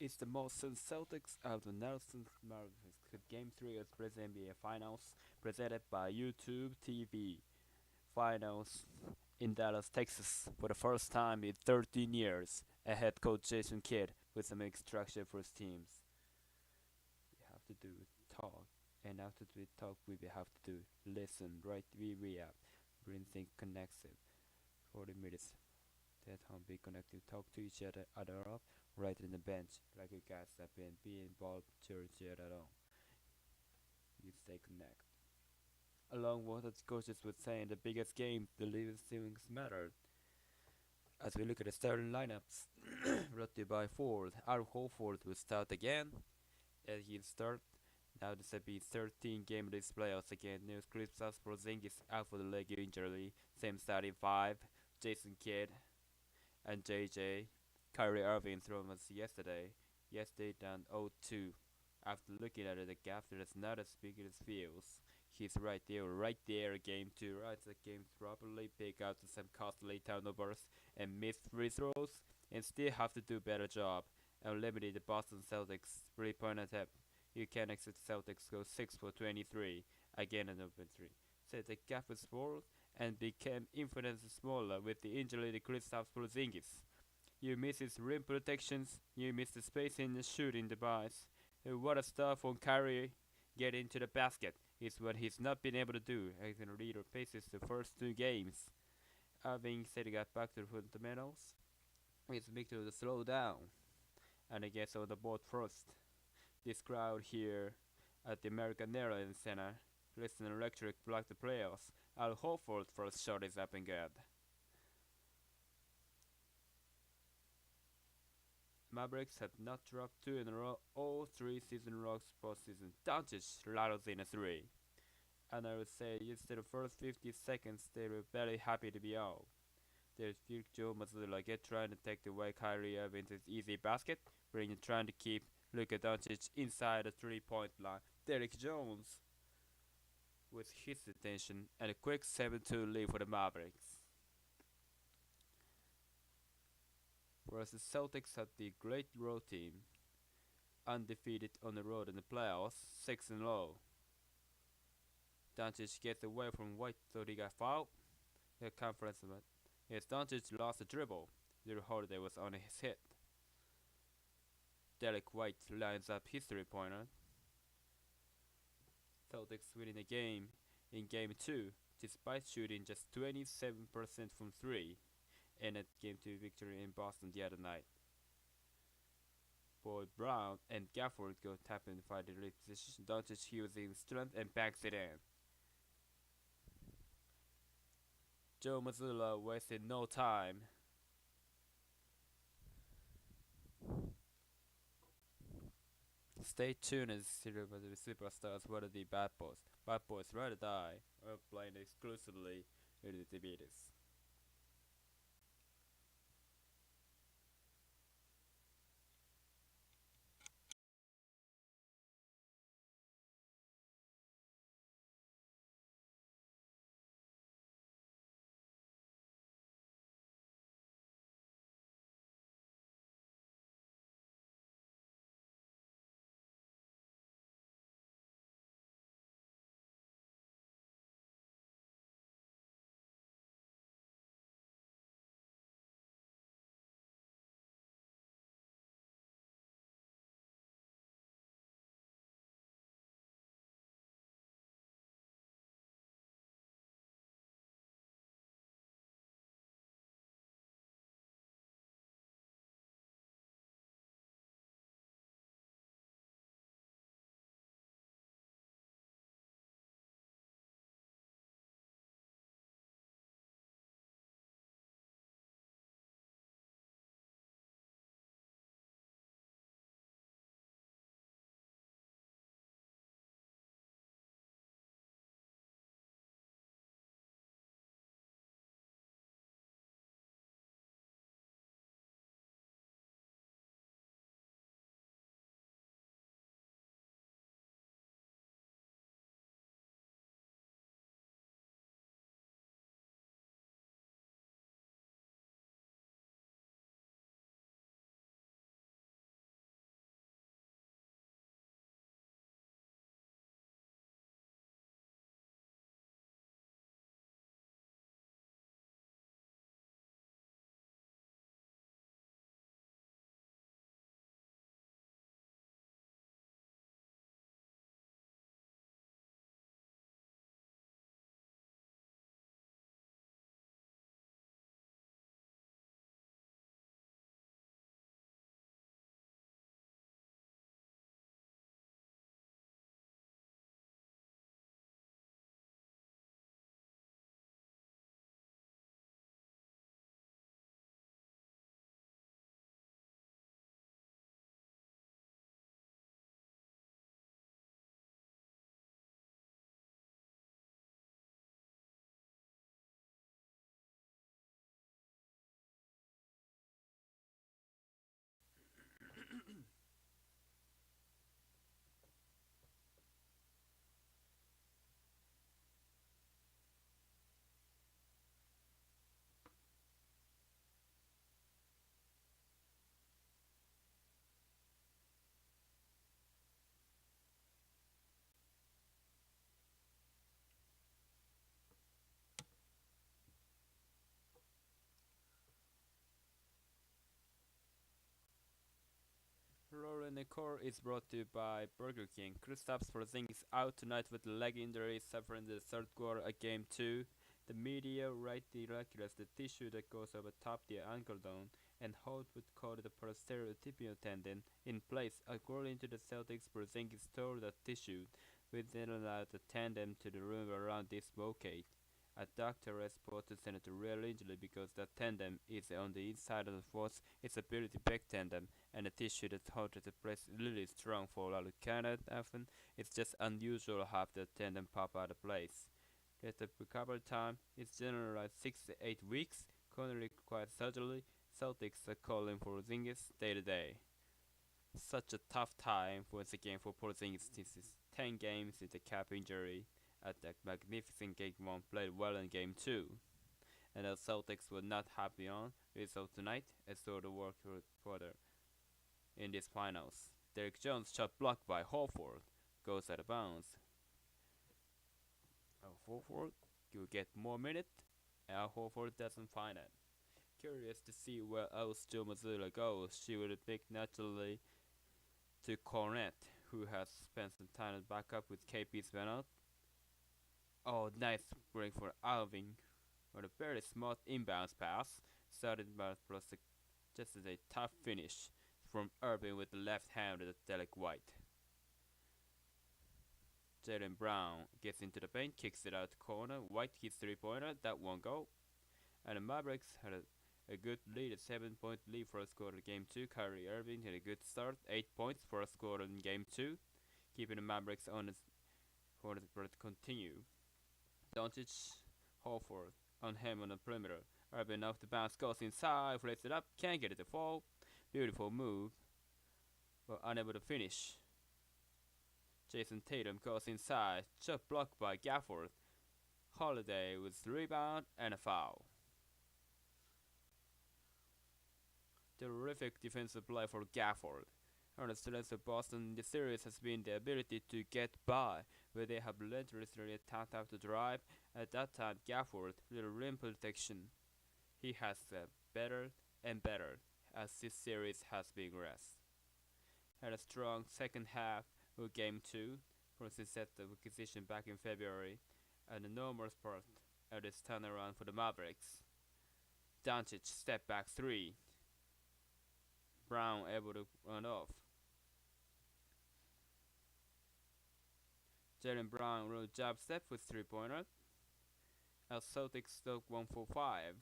It's the most Celtics of the Nelson Mavericks. Game 3 of the NBA Finals, presented by YouTube TV. Finals in Dallas, Texas, for the first time in 13 years. A head coach Jason Kidd with some instruction for his teams. We have to do talk, and after we talk, we will have to do listen. Right, we have bring things connected. 40 minutes. That how we connected, talk to each other up right in the bench, like you guys have been being involved to each other on. You stay connected. Along with what the coaches would say in the biggest game, the little things matter. As we look at the starting lineups, brought to you by Ford, Al Horford will start again, and he'll start. Now this will be 13 game this playoffs again. New Kristaps Porzingis out for the leg injury. Same starting five. Jason Kidd and JJ. Kyrie Irving thrown us yesterday. Yesterday down 0-2. After looking at it, the gap is not as big as it feels. He's right there, game 2. Right, the game properly, pick out some costly turnovers and missed free throws, and still have to do better job and limited the Boston Celtics 3-point attempt. You can exit Celtics go 6 for 23, again an open 3. So the gap was small and became infinitely smaller with the injury to Kristaps Porzingis. You miss his rim protections, you miss the spacing and shooting device. What a stuff on Kyrie get into the basket is what he's not been able to do as in leader paces the first 2 games. Having said he got back to the fundamentals, it's Victor to slow down and I guess on the board first. This crowd here at the American Airlines Center, listen electric block the playoffs. Al Horford first shot is up and good. Mavericks have not dropped 2 in a row all 3 season rocks postseason. Doncic rattles in a 3. And I would say instead of first 50 seconds they were very happy to be out. There's Joe Mazzulla get trying to take away Kyrie Irving's easy basket, trying to keep Luka Doncic inside the 3-point line. Derrick Jones with his attention and a quick 7-2 lead for the Mavericks. Whereas the Celtics have the great road team, undefeated on the road in the playoffs, 6-0. Doncic gets away from White, so he got fouled. The conference, yes, Doncic lost the dribble. Drew Holiday was on his hit. Derek White lines up his 3-pointer. Celtics winning the game in game 2, despite shooting just 27% from 3 in a game 2 victory in Boston the other night. Boy Brown and Gafford go tap and fight the lead position. Doncic using strength and backs it in. Joe Mazzulla wasted no time. Stay tuned and see the superstars. What are the bad boys? Bad boys ride or die. Are playing exclusively with the Beatles. Final Core is brought to you by Burger King. Kristaps Porzingis out tonight with a leg injury suffered in the third quarter at Game 2. The media rightly ridicules the tissue that goes over top the ankle bone and Holt would call it a posterior tendon in place. According to the Celtics, Porzingis tore the tissue, which then allowed the tendon to the room around dislocate. A doctor reported it a real injury because the tendon is on the inside of the foot. It's a pretty big tendon, and the tissue that holds the place is really strong for a cannot often. It's just unusual to have the tendon pop out of place. Get the recovery time is generally like 6 to 8 weeks. Currently requires surgery. Celtics are calling for Porzingis day to day. Such a tough time once again for Porzingis. This is 10 games with a cap injury. At that magnificent Game 1 played well in Game 2. And the Celtics were not happy on result tonight as so the work further in these finals. Derek Jones shot blocked by Horford goes out of bounds. Horford will get more minutes and Horford doesn't find it. Curious to see where else Joe Mazzulla goes. She would pick naturally to Cornet, who has spent some time at backup with KP's been out. Oh, nice break for Alvin. With a very smart inbounds pass, started by plus just as a tough finish from Irving with the left hand with Derek White. Jaylen Brown gets into the paint, kicks it out the corner. White hits 3-pointer, that won't go. And the Mavericks had a good lead, a 7-point lead first quarter Game 2. Kyrie Irving had a good start, 8 points first quarter in Game 2, keeping the Mavericks on for the continue. Doncic, Horford on him on the perimeter. Irving off the bounce, goes inside, flips it up, can't get it to fall. Beautiful move, but unable to finish. Jason Tatum goes inside, shot blocked by Gafford. Holiday with the rebound and a foul. Terrific defensive play for Gafford. On the strength of Boston in the series has been the ability to get by, where they have relentlessly attacked out the drive. At that time, Gafford, with rim protection, he has better and better as this series has progressed. Had a strong second half of Game 2, from his set of acquisition back in February, and the normal part of this turnaround for the Mavericks. Doncic step back 3. Brown able to run off. Jaylen Brown rolled jab step with 3-pointer. As Celtics took 1 for 5.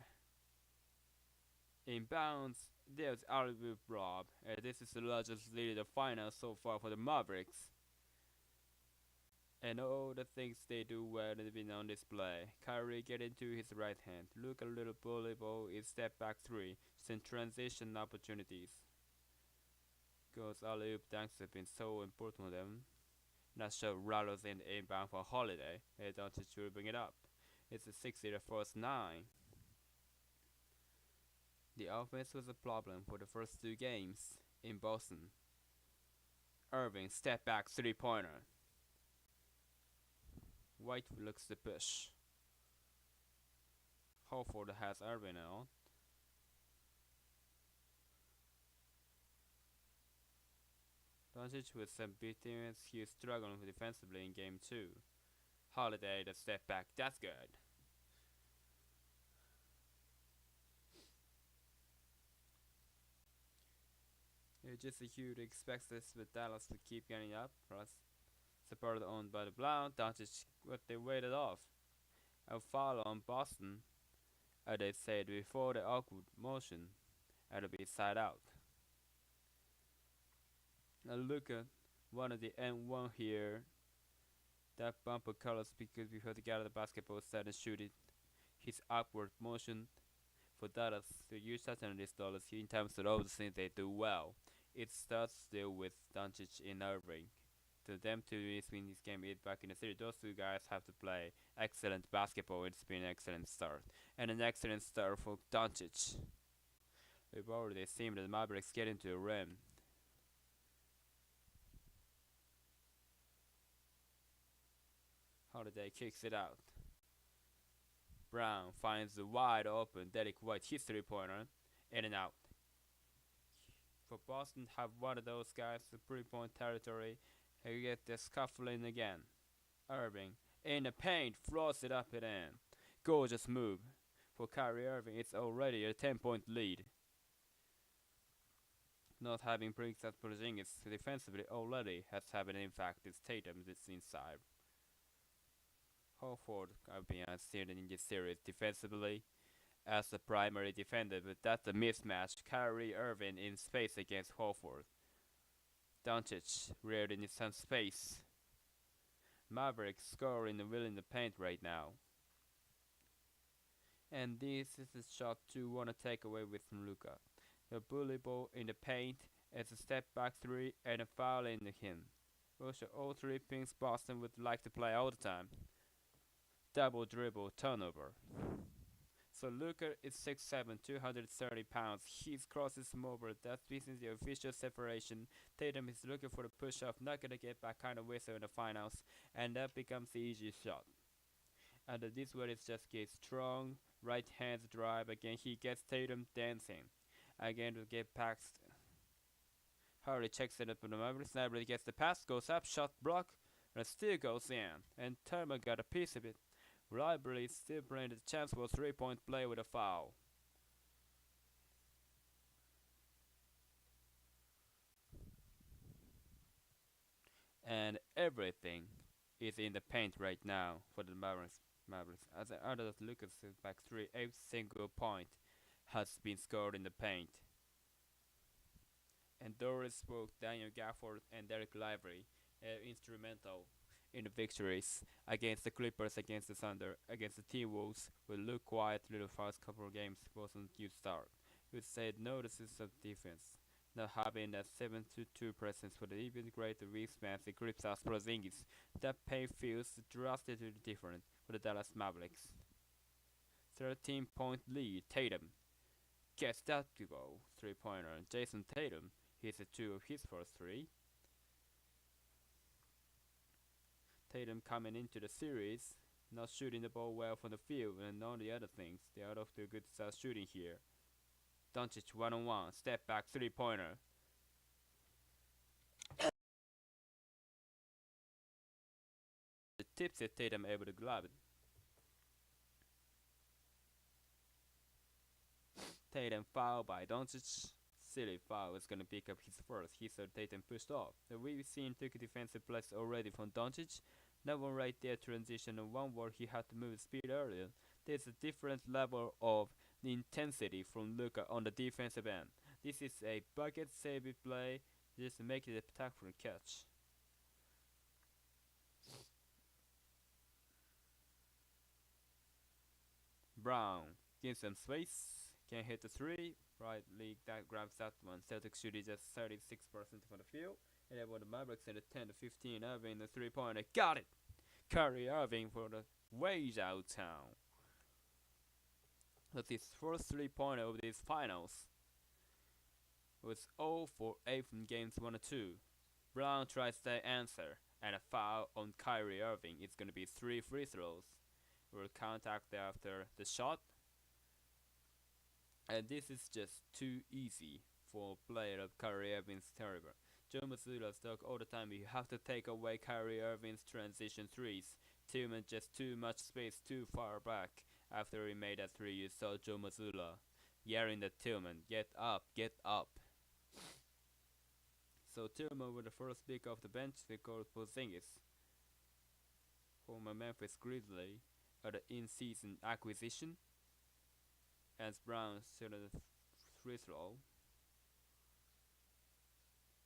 Inbounds, there's alley-oop Rob. This is the largest lead in the finals so far for the Mavericks. And all the things they do well have been on display. Kyrie get into his right hand. Look a little bully ball is step back 3. Some transition opportunities. Goes alley-oop dunks have been so important to them. Not sure Rattles in the inbound for Holiday. They don't just bring it up. It's a 60 to first 9. The offense was a problem for the first 2 games in Boston. Irving step back 3-pointer. White looks to push. Horford has Irving on. Doncic with some beatings, he is struggling defensively in Game 2. Holiday the step back, that's good. It's just a huge expects this with Dallas to keep getting up, plus supported on by the Brown. Doncic what they waited off. A foul on Boston, as they said before the awkward motion, it'll be side out. Now look at one of the N1 here. That bumper colors because before they got out of the basketball set and shoot it. His upward motion for Dallas to use that on this dollars in terms of all the things they do well. It starts still with Doncic and Irving. To them to win this game back in the series, those 2 guys have to play excellent basketball. It's been an excellent start. And an excellent start for Doncic. We've already seen the Mavericks get into the rim. Holiday kicks it out. Brown finds the wide open Derek White hits 3-pointer. In and out. for Boston have one of those guys to 3-point territory. And you get the scuffling again. Irving in the paint, throws it up and in. Gorgeous move for Kyrie Irving. It's already a 10-point lead. Not having brings at Porzingis defensively already has had an impact. It's Tatum that's inside. Horford have been outstanding in this series defensively as the primary defender, but that's a mismatch. Kyrie Irving in space against Horford. Doncic reared in some space. Mavericks scoring and willing the paint right now. And this is the shot you want to take away with from Luka. The bully ball in the paint as a step back three and a foul in the him. Those are all three things Boston would like to play all the time. Double dribble turnover. So Luka is 6'7", 230 pounds. He crosses him over. That's within the official separation. Tatum is looking for the push-off, not gonna get back kind of whistle in the finals, and that becomes the easy shot. And this one is just a strong right hand drive. Again, he gets Tatum dancing. Again, to get past. Hurley checks it up on the Mavericks. Mavericks gets the pass, goes up, shot block, and still goes in. And Turner got a piece of it. Rivalry still playing the chance for a 3-point play with a foul. And everything is in the paint right now for the Mavericks. As the other Lucas back three, every single point has been scored in the paint. And Doris Spoke, Daniel Gafford, and Derek Lively instrumental in the victories against the Clippers, against the Thunder, against the T-Wolves. Will look quiet through the first couple of games wasn't a good start. We said notices of defense. Not having that 7-2 presence for the even greater wingspan that grips us Porzingis. That pain feels drastically different for the Dallas Mavericks. 13-point lead. Tatum gets that to go. 3-pointer. Jason Tatum hits a 2 of his first 3. Tatum coming into the series, not shooting the ball well from the field, and all the other things. They are off to a good start shooting here. Doncic 1-on-1, step back 3-pointer. The tips it, Tatum able to grab it. Tatum fouled by Doncic. Silly foul is gonna pick up his first. He saw Tatum pushed off. The we've seen took a defensive place already from Doncic. That one right there transition and one where he had to move speed earlier. There's a different level of the intensity from Luka on the defensive end. This is a bucket saving play, just to make it a spectacular catch. Brown gives some space, can hit the 3. Right league that grabs that one. Celtics shooting just 36% from the field, and then when the Mavericks in the 10-15, Irving the 3-pointer got it. Kyrie Irving for the ways out town. That's his first 3-pointer of these finals. It was 0 for 8 from games 1 and 2. Brown tries the answer, and a foul on Kyrie Irving. It's gonna be 3 free throws. We'll contact after the shot. And this is just too easy for a player of Kyrie Irving's caliber. Joe Mazzulla's talk all the time. You have to take away Kyrie Irving's transition threes. Tillman just too much space too far back. After he made that 3, you saw Joe Mazzulla yelling at Tillman, "Get up, get up." So Tillman with the first pick off the bench, they called Porzingis, former Memphis Grizzly, at the in-season acquisition. As Brown still at the free throw.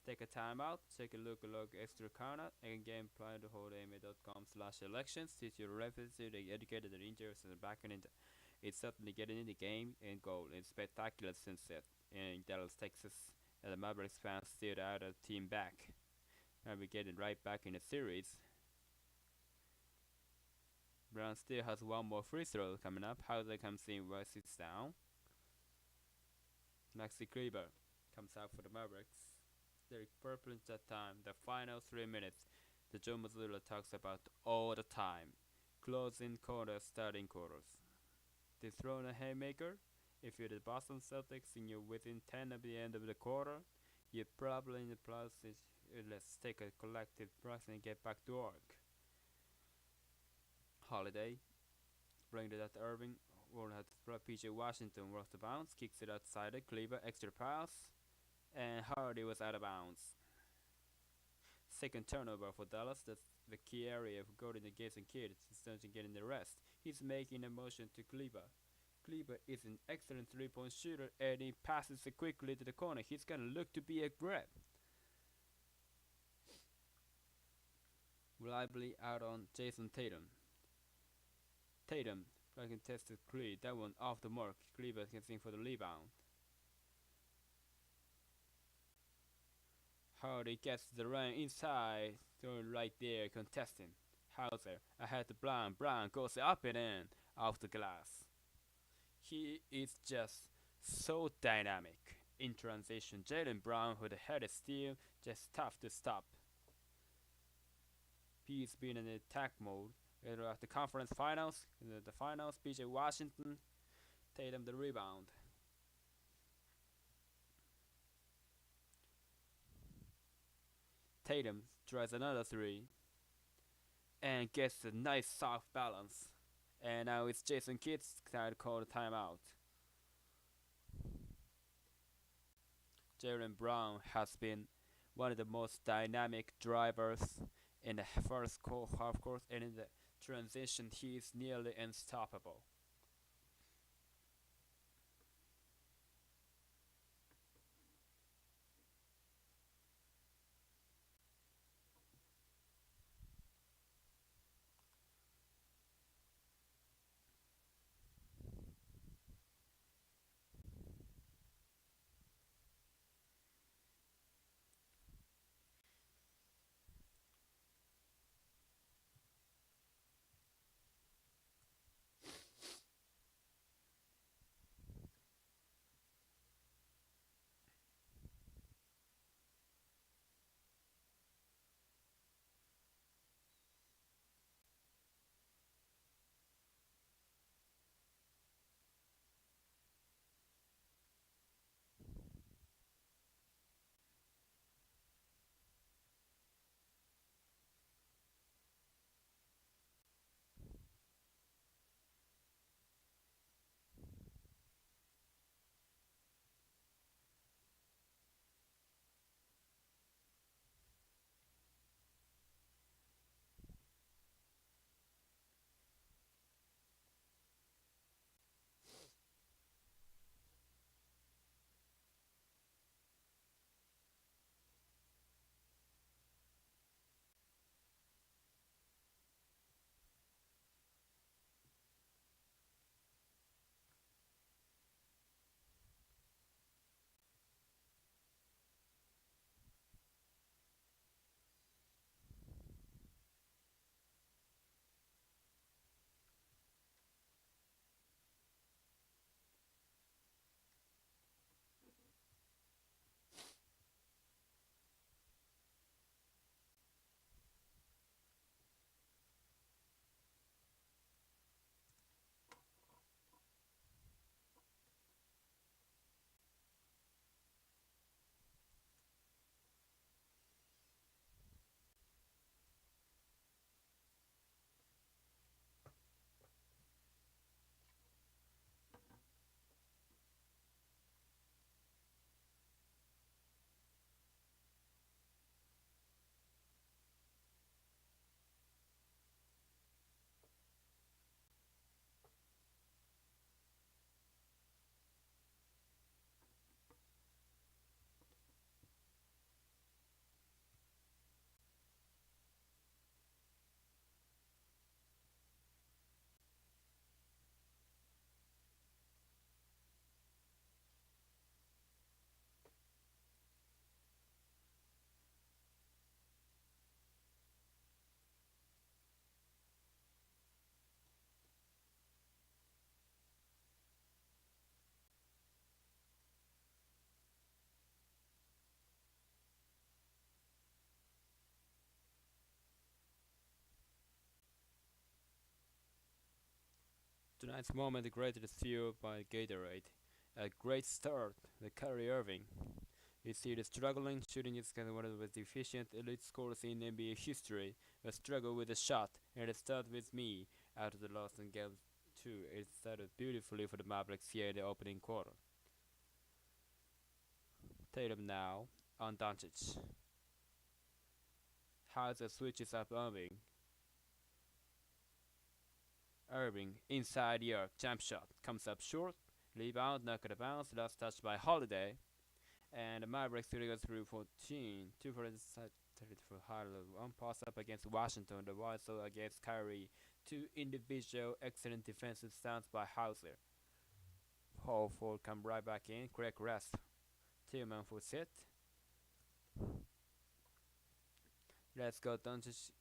Take a timeout, take a look extra corner, and gameplay the whole ama.com/elections. Teach your reference to the educated and interested in back and it's certainly getting in the game and goal. It's spectacular sunset in Dallas, Texas. And the Mavericks fans still out of team back. And we're getting right back in the series. Brown still has one more free throw coming up. Hauser comes in while sits down. Maxi Kleber comes out for the Mavericks. Derek Purple at that time. The final 3 minutes. The Joe Mazzulla talks about all the time. Closing quarters, starting quarters. They throw in a haymaker. If you're the Boston Celtics and you're within 10 of the end of the quarter, You're probably in the process. Let's take a collective breath and get back to work. Holiday. Bring it at Irving. Warren had PJ Washington worth the bounce. Kicks it outside the Cleaver. Extra pass. And Hardy was out of bounds. Second turnover for Dallas. That's the key area for Gordon against and Kidd. Instead of getting the rest, he's making a motion to Cleaver. Cleaver is an excellent three-point shooter and he passes it quickly to the corner. He's gonna look to be a grab. Reliably out on Jason Tatum. Tatum contested Clee. That one off the mark. Cleaver can sing for the rebound. Hardy gets the run inside. Throwing right there, contesting. Hauser ahead to Brown. Brown goes up and in off the glass. He is just so dynamic in transition. Jaylen Brown with a headed steal, just tough to stop. He's been in attack mode. At the conference finals, in the finals, PJ Washington, Tatum the rebound. Tatum tries another three and gets a nice soft balance. And now it's Jason Kidd's time to call the timeout. Jaylen Brown has been one of the most dynamic drivers in the first half court, and in the transition he is nearly unstoppable. Tonight's moment greatly fueled by Gatorade. A great start, the Kyrie Irving. You see the struggling, shooting is kind of one of the most efficient elite scorers in NBA history. The struggle with the shot, and it started with me. After the loss in game 2, it started beautifully for the Mavericks here in the opening quarter. Tatum now on Doncic. Hauser switches up Irving. Irving inside the arc, jump shot, comes up short. Rebound, knock it bounce, last touch by Holiday. And the Mavericks go through 14, 2 for inside 30 for Harlow, 1 pass up against Washington, the Wiseau against Kyrie, 2 individual excellent defensive stands by Hauser. Horford come right back in, correct rest. Tillman for set. Let's go Doncic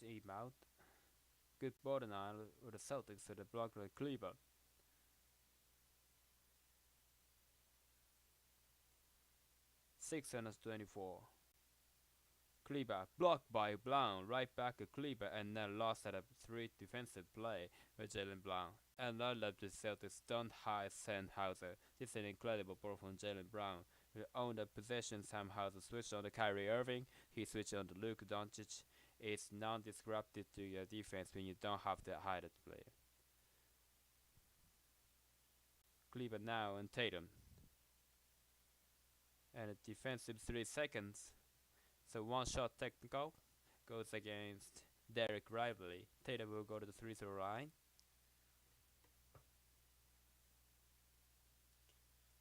aim out. Good ball now with the Celtics to the block with Cleaver. .624. Kleber blocked by Brown, right back to Kleber, and then lost at a 3 defensive play with Jaylen Brown. And that left the Celtics stunned high Sandhauser. This is an incredible ball from Jaylen Brown. We own the possession. Sandhauser switched on to Kyrie Irving. He switched on to Luka Doncic. It's non-disruptive to your defense when you don't have to hide the player. Kleber now and Tatum. And a defensive 3 seconds. So one shot technical goes against Derek Lively. Tatum will go to the free throw line.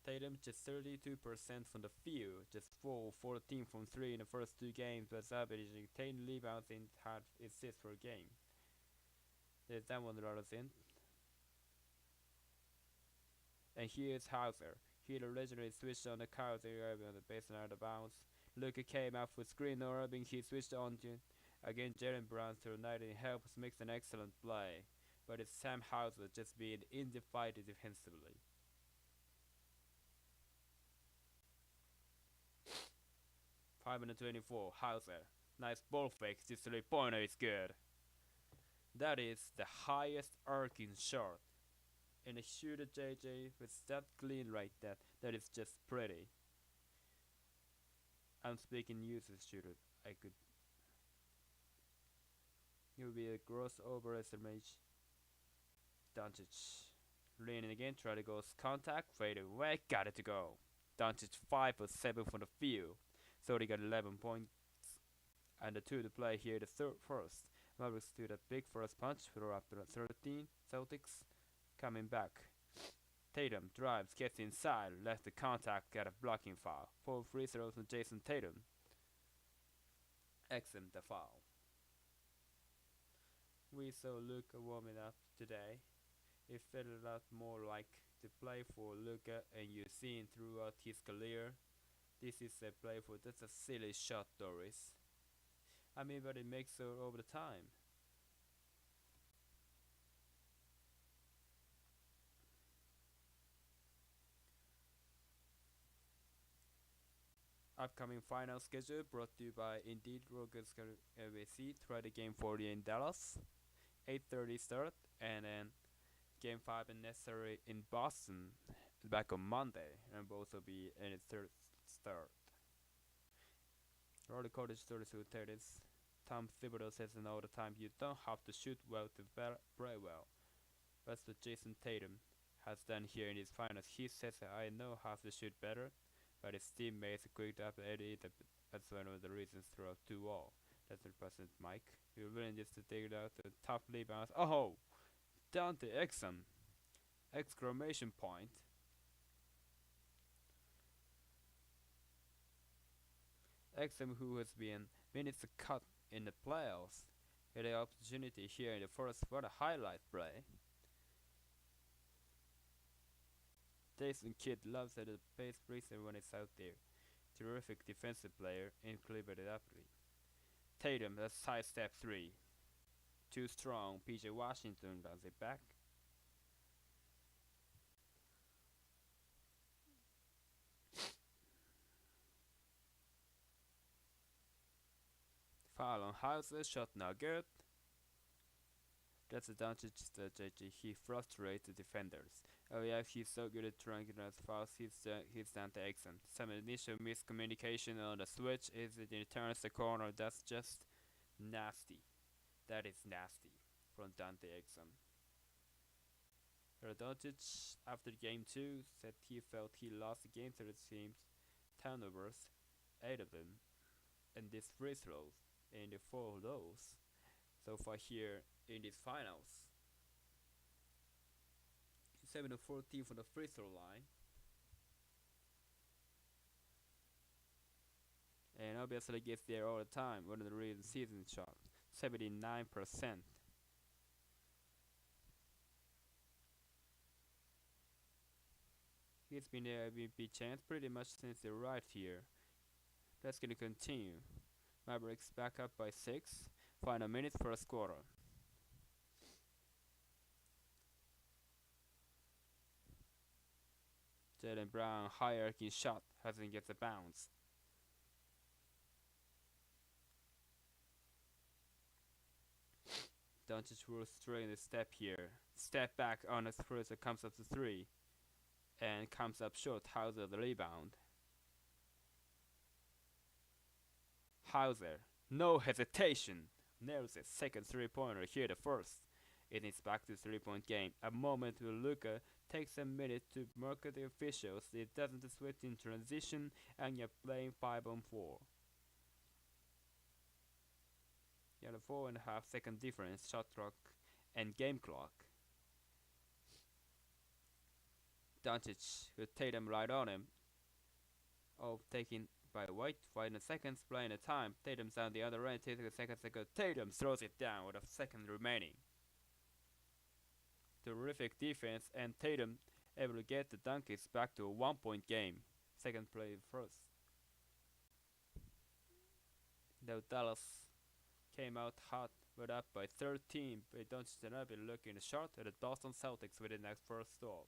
Tatum just 32% from the field, just 14 from 3 in the first 2 games, but averaging 10 rebounds and half assists per game. There's that one in. And here's Hauser. He originally switched on the Kyrie Irving on the baseline out of bounds. Luka came out for screen Irving. He switched on to again Jaylen Brown to United and helps makes an excellent play. But it's Sam Hauser just being indefeated defensively. .524 Hauser. Nice ball fake. This 3-pointer is good. That is the highest arcing shot. And a shooter JJ with that clean right there. That is just pretty. I'm speaking usage shooter. I could. It will be a gross overestimation. Doncic leaning again, try to go contact, fade away, got it to go. Doncic 5 for 7 from the field, so he got 11 points. And the 2 to play here, the first. Mavericks do the big first punch, throw up to 13. Celtics coming back. Tatum drives, gets inside, left the contact, got a blocking foul. 4 free throws from Jason Tatum. Exim the foul. We saw Luka warming up today. It felt a lot more like the play for Luka, and you've seen throughout his career. This is a play for that's a silly shot, Doris. I mean, but it makes it over the time. Upcoming final schedule brought to you by Indeed Rogers LVC. Try the game 40 in Dallas. 8:30 start, and then game 5 and necessary in Boston back on Monday, and both will be in its third start. Early college stories will tell this. Tom Thibodeau says all the time, you don't have to shoot well to play well. That's what Jason Tatum has done here in his finals. He says, I know how to shoot better, but his teammates quicked up and that's one of the reasons throughout 2-all. That's the present Mike. You're willing just to take it out the top rebounds. Oh! Down to Exum! Exclamation point. Exum, who has been minutes cut in the playoffs, had the opportunity here in the first for the highlight play. Jason Kidd loves at the pace breaker when it's out there. Terrific defensive player in Cleveland athlete. Tatum, that's sidestep 3. Too strong. PJ Washington does it back. Foul on Hauser, shot not good. That's a Doncic strategy. He frustrates the defenders. Oh yeah, he's so good at trunking as fast. He's done the exam. Some initial miscommunication on the switch is it turns the corner. That's just nasty. That is nasty from Dante Exum. Radoncic, after game 2, said he felt he lost the game to the team's turnovers, 8 of them, and these free throws, and the 4 of those so far here in these finals. 7 of 14 from the free throw line. And obviously gets there all the time, one of the real season shot, 79%. He's been the MVP chance pretty much since they arrived here. That's gonna continue. Mavericks back up by 6. Final minutes for a quarter. Jalen Brown hierarchy shot hasn't get the bounce. Doncic will straight the step here. Step back on his first, comes up to 3. And comes up short. Hauser the rebound. Hauser, no hesitation, nails it. Second 3-pointer here, the first. It is back to 3-point game. A moment with Luka takes a minute to market the officials. It doesn't switch in transition, and you're playing 5-on-4. You have a 4.5-second difference, shot clock, and game clock. Doncic with Tatum right on him. Oh, taking by White. 5 seconds, playing the time. Tatum's on the other end. 2 seconds ago. Tatum throws it down with a second remaining. Terrific defense, and Tatum able to get the Dunkies back to a 1-point game. Second play first. Though Dallas came out hot, but up by 13. But Doncic did not be looking short at the Boston Celtics with the next first stop.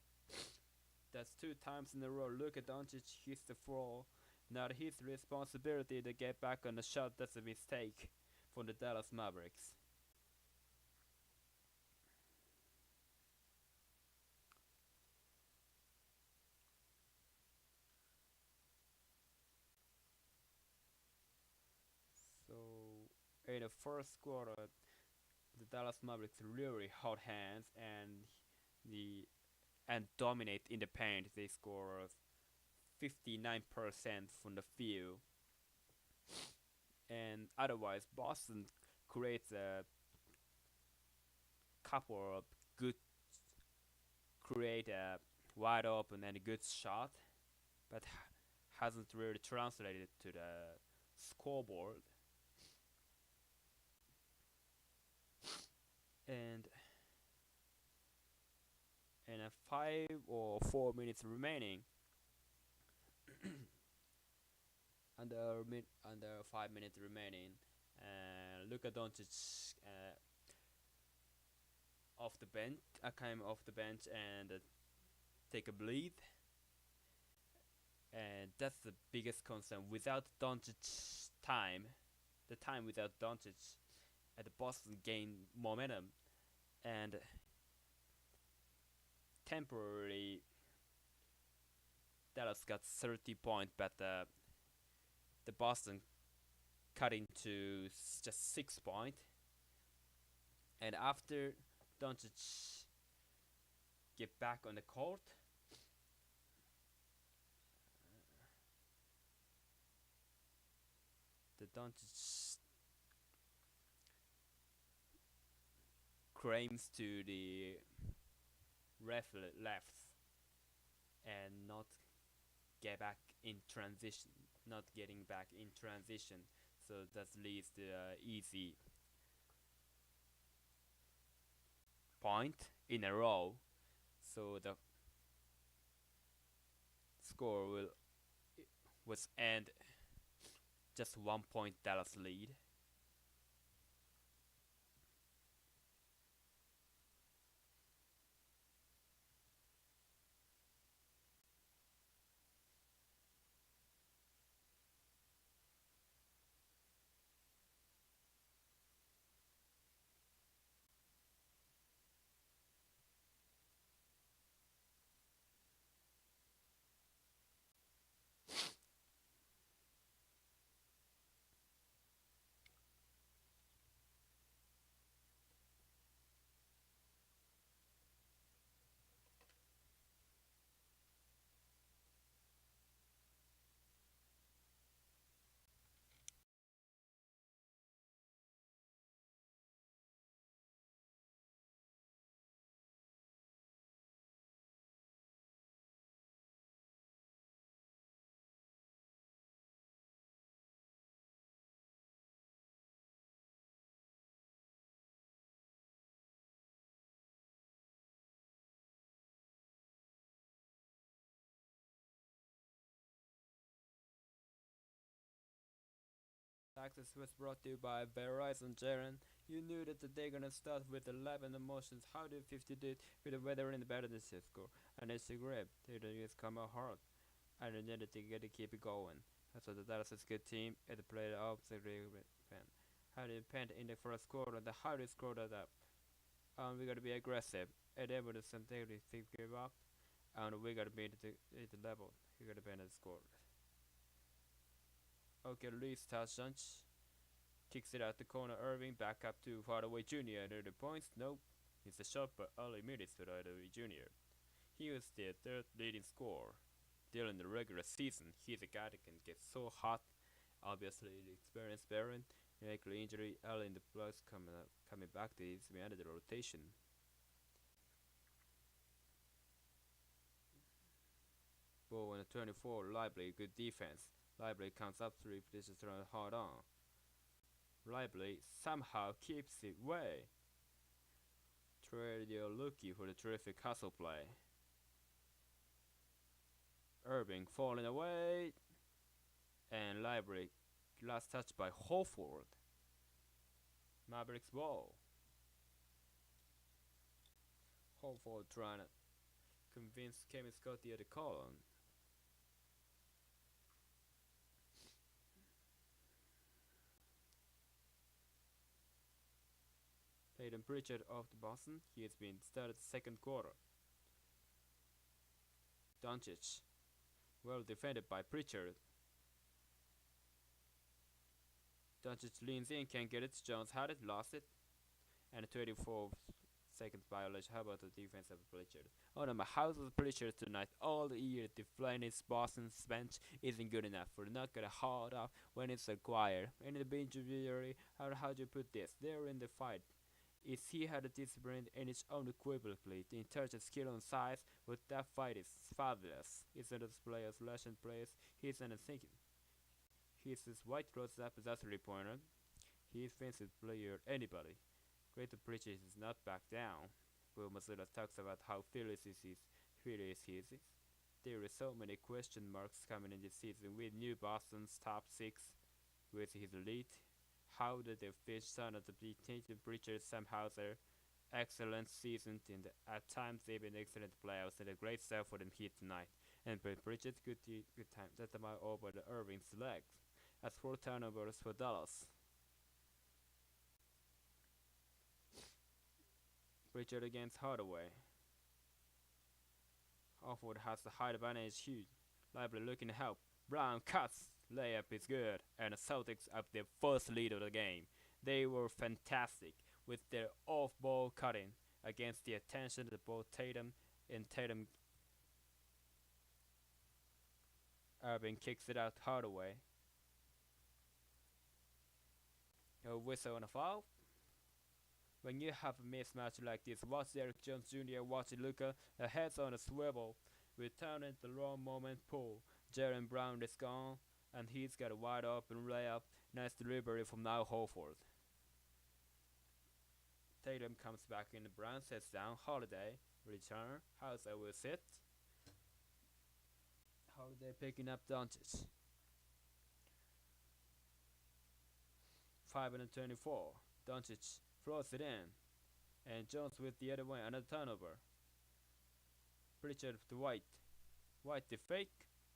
That's 2 times in a row. Look at Doncic hits the floor. Not his responsibility to get back on the shot. That's a mistake for the Dallas Mavericks. So in the first quarter, the Dallas Mavericks really hot hands and dominate in the paint. They score 59% from the field, and otherwise Boston creates a couple of good, create a wide open and a good shot, but hasn't really translated to the scoreboard. And in a 5 or 4 minutes remaining, under 5 minutes remaining, Luka Doncic off the bench, came off the bench and take a bleed, and that's the biggest concern. Without Doncic time, the time without Doncic, at the Boston gain momentum, and temporarily Dallas got 30 points, but the Boston cut into just 6 points. And after Doncic get back on the court, the Doncic claims to the ref left and not get back in transition, not getting back in transition, so that leads to easy point in a row, so the score was end just 1 point Dallas lead. Access was brought to you by Verizon Jaren. You knew that they're gonna start with 11 emotions. How do 50 did with the weather in the better than score? And it's a grip. They don't use come out hard. And then they get to keep it going. So the Dallas is a good team. It played off the pen. How do you pen in the first quarter? The hardest quarter up. We gotta be aggressive. And then with something they give up. And we gotta be at the level. We gotta be at the score. Okay, Lee's touchdown. Kicks it out the corner. Irving back up to Hardaway Jr. Under the points. Nope. It's a shot but early minutes for Hardaway Jr. He was the third leading scorer. During the regular season, he's a guy that can get so hot. Obviously, the experienced veteran. Likely injury early in the playoffs coming back to his end of the rotation. Ball on the 24. Lively, good defense. Lively comes up 3 positions around hard on. Lively somehow keeps it away. Trade your lookie for the terrific hustle play. Irving falling away. And Lively last touch by Holford. Mavericks ball. Holford trying to convince Kevin Scotty at the column. Peyton Pritchard of the Boston. He has been started second quarter. Doncic. Well defended by Pritchard. Doncic leans in, can't get it. Jones had it, lost it. And a 24 seconds violation. How about the defense of Pritchard? Oh no, my house of Pritchard tonight. All the year defending Boston's bench isn't good enough. We're not gonna hold off when it's required. In the bench injury, how do you put this? They're in the fight. Is he had a discipline in his own equivalently in terms of skill and size, but that fight is fabulous. He's not a players, Russian players, he's not thinking. He's his white clothes up as a 3-pointer. He offensive player anybody. Greater Bridges is not back down. Will Mazzulla talks about how fearless he is. There are so many question marks coming in this season with new Boston's top 6 with his elite. How did they fish son of the Tatum Pritchard somehow their excellent season in the at times they've been excellent playoffs and a great start for them here tonight. And Pritchard good time that them out over the Irving's legs. As 4 turnovers for Dallas. Pritchard against Hardaway. Offord has the height advantage huge. Lively looking to help. Brown cuts. Layup is good. And the Celtics up their first lead of the game. They were fantastic with their off-ball cutting against the attention of both Tatum and Tatum. Irving kicks it out Hardaway. A whistle and a foul. When you have a mismatch like this, watch Derrick Jones Jr., watch Luka, the heads on a swivel, returning the wrong moment pull. Jaren Brown is gone, and he's got a wide open layup. Nice delivery from now Holford. Tatum comes back in, Brown sets down, Holiday, return, Hauser will sit. Holiday picking up Doncic. 5 and 24. Doncic throws it in. And Jones with the other way, another turnover. Pritchard to White. White the fake.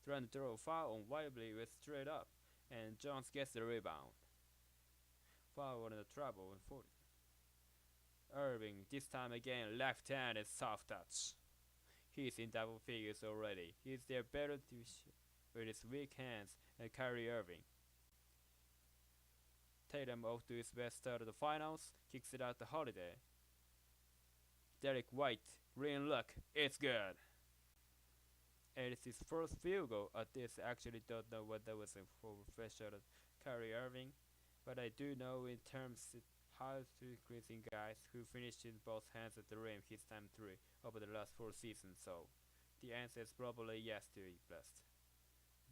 Trying to throw a foul on Lively with straight up. And Jones gets the rebound. Foul on the trouble in 40. Irving, this time again, left-handed soft touch. He's in double figures already. He's there better with his weak hands than Kyrie Irving. Tatum off to his best start of the finals, kicks it out to Holiday. Derek White, green look, it's good. And it's his first field goal at this. I actually don't know what that was for fresh shot of Kyrie Irving, but I do know in terms of how to increasing guys who finished in both hands at the rim his time 3 over the last 4 seasons, so the answer is probably yes to be blessed.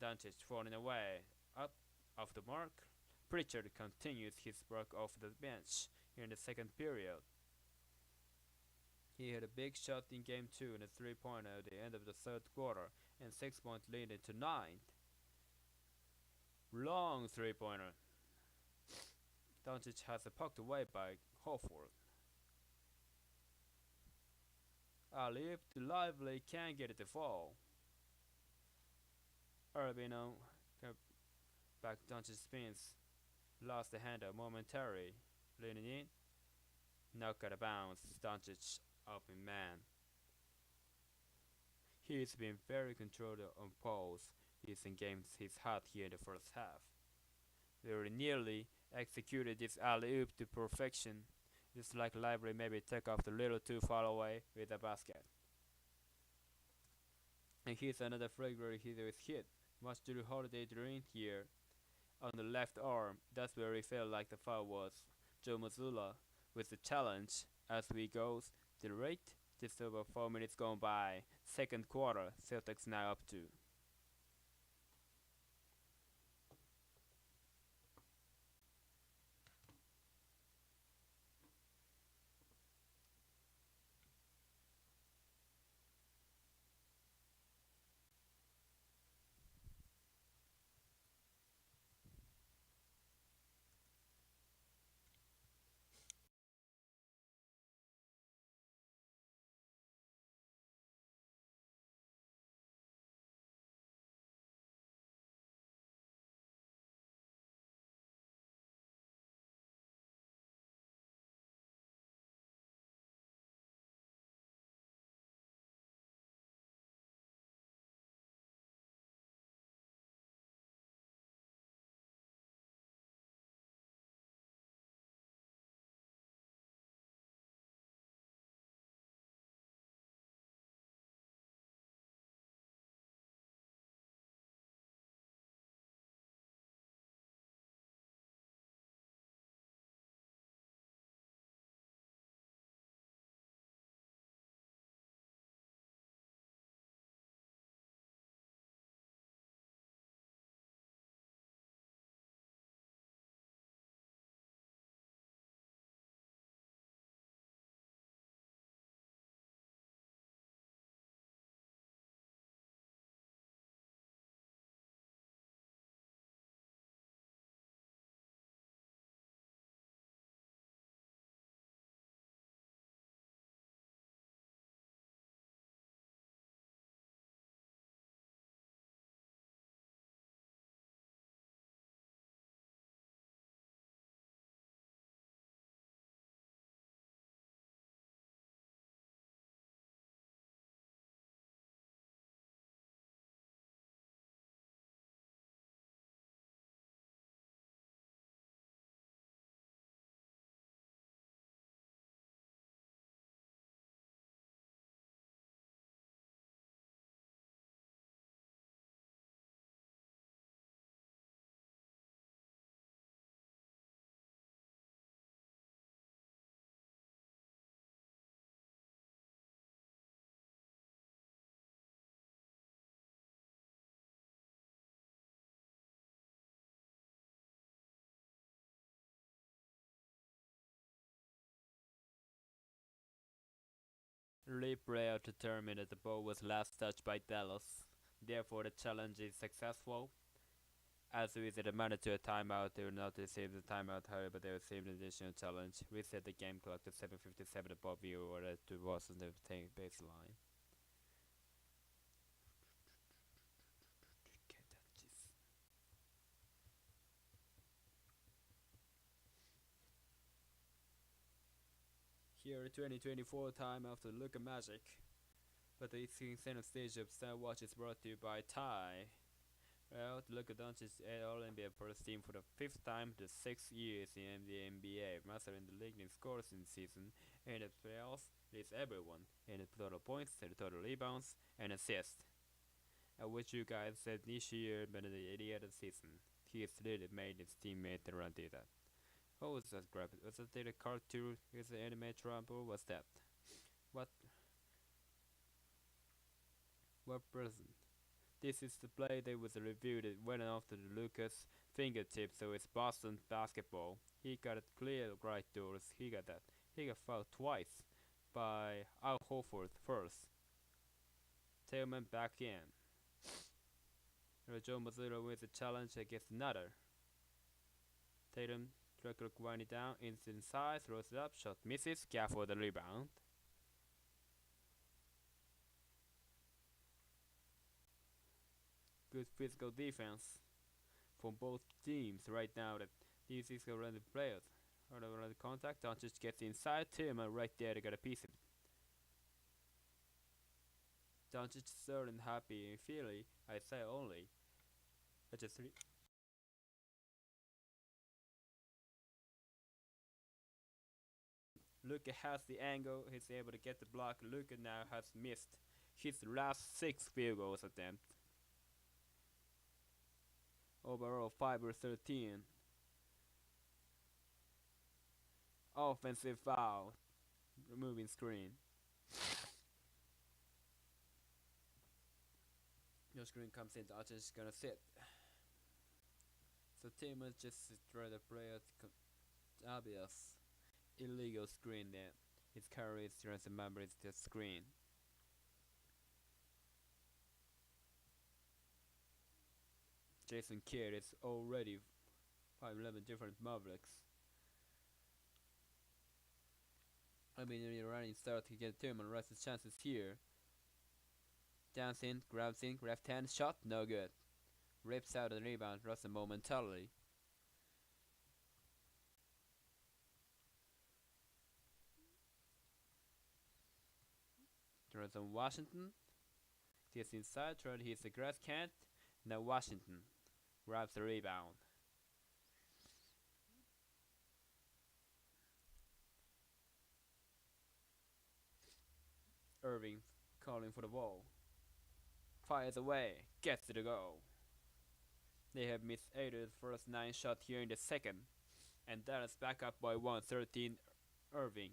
Doncic falling away, up off the mark. Pritchard continues his work off the bench in the second period. He had a big shot in game 2 and a 3-pointer at the end of the third quarter and 6-point lead into 9th. Long 3-pointer. Doncic has it poked away by Horford. Alley-oop to Lively, can't get it to fall. Urbino back Doncic spins, lost the handle momentarily, leaning in, knock out of bounds. Doncic open man. He's been very controlled on poles. He's in games he's hot here in the first half. Very nearly executed this alley-oop to perfection. It's like Lively maybe took off a little too far away with the basket. And here's another flagrant hit. Much Drew Holiday drain here on the left arm. That's where he felt like the foul was. Joe Mazzulla with the challenge as we goes. The rate just over 4 minutes gone by. Second quarter, Celtics now up 2. Replay determined that the ball was last touched by Dallas. Therefore, the challenge is successful. As with the mandatory timeout, they will not receive the timeout, however, they will receive an additional challenge. Reset the game clock to 7:57 above you or to Washington baseline. Here, 2024 time after Luka Magic. But the center stage of Star Watch is brought to you by Ty. Well, Luka Doncic All-NBA first team for the 5th time to 6 years in the NBA, mastering the league in scores in season, and the playoffs leads everyone in the total points, the total rebounds, and assists. I wish you guys said this year, but the other season, he has really made his teammate run do that. What was that grab? Was that the cartoon with the anime Trump or was that? What present? This is the play that was reviewed. It went after the Lucas fingertips, so it's Boston basketball. He got it clear right doors. He got that. He got fouled twice by Al Horford first. Tailman back in. Joe Mazzulla wins the challenge against another. Tatum Clock winding down, inside, throws it up, shot misses, gap for the rebound. Good physical defense from both teams right now. That these is around the players. Around the contact, Doncic gets inside, Tillman right there to get a piece of it. Doncic is certain happy in Philly, I say only. I just Luka has the angle, he's able to get the block. Luka now has missed his last 6 field goals attempts. Overall 5 or 13. Offensive foul. Removing screen. Your screen comes in, Doncic is gonna sit. So Tillman just try to play at obvious illegal screen there. His carry is trying to remember it's the screen. Jason Kidd is already 5'11" different Mavericks. I mean, when you're running start to get Tillman, rest his chances here. Downs in, grabs in, left hand shot, no good. Rips out the rebound, Russell momentarily. Throws on Washington. Gets inside, trying to hit the grass can't. Now Washington grabs the rebound. Irving calling for the ball. Fires away, gets to the goal. They have missed 8 of the first 9 shots here in the second. And Dallas back up by 1-13 Irving.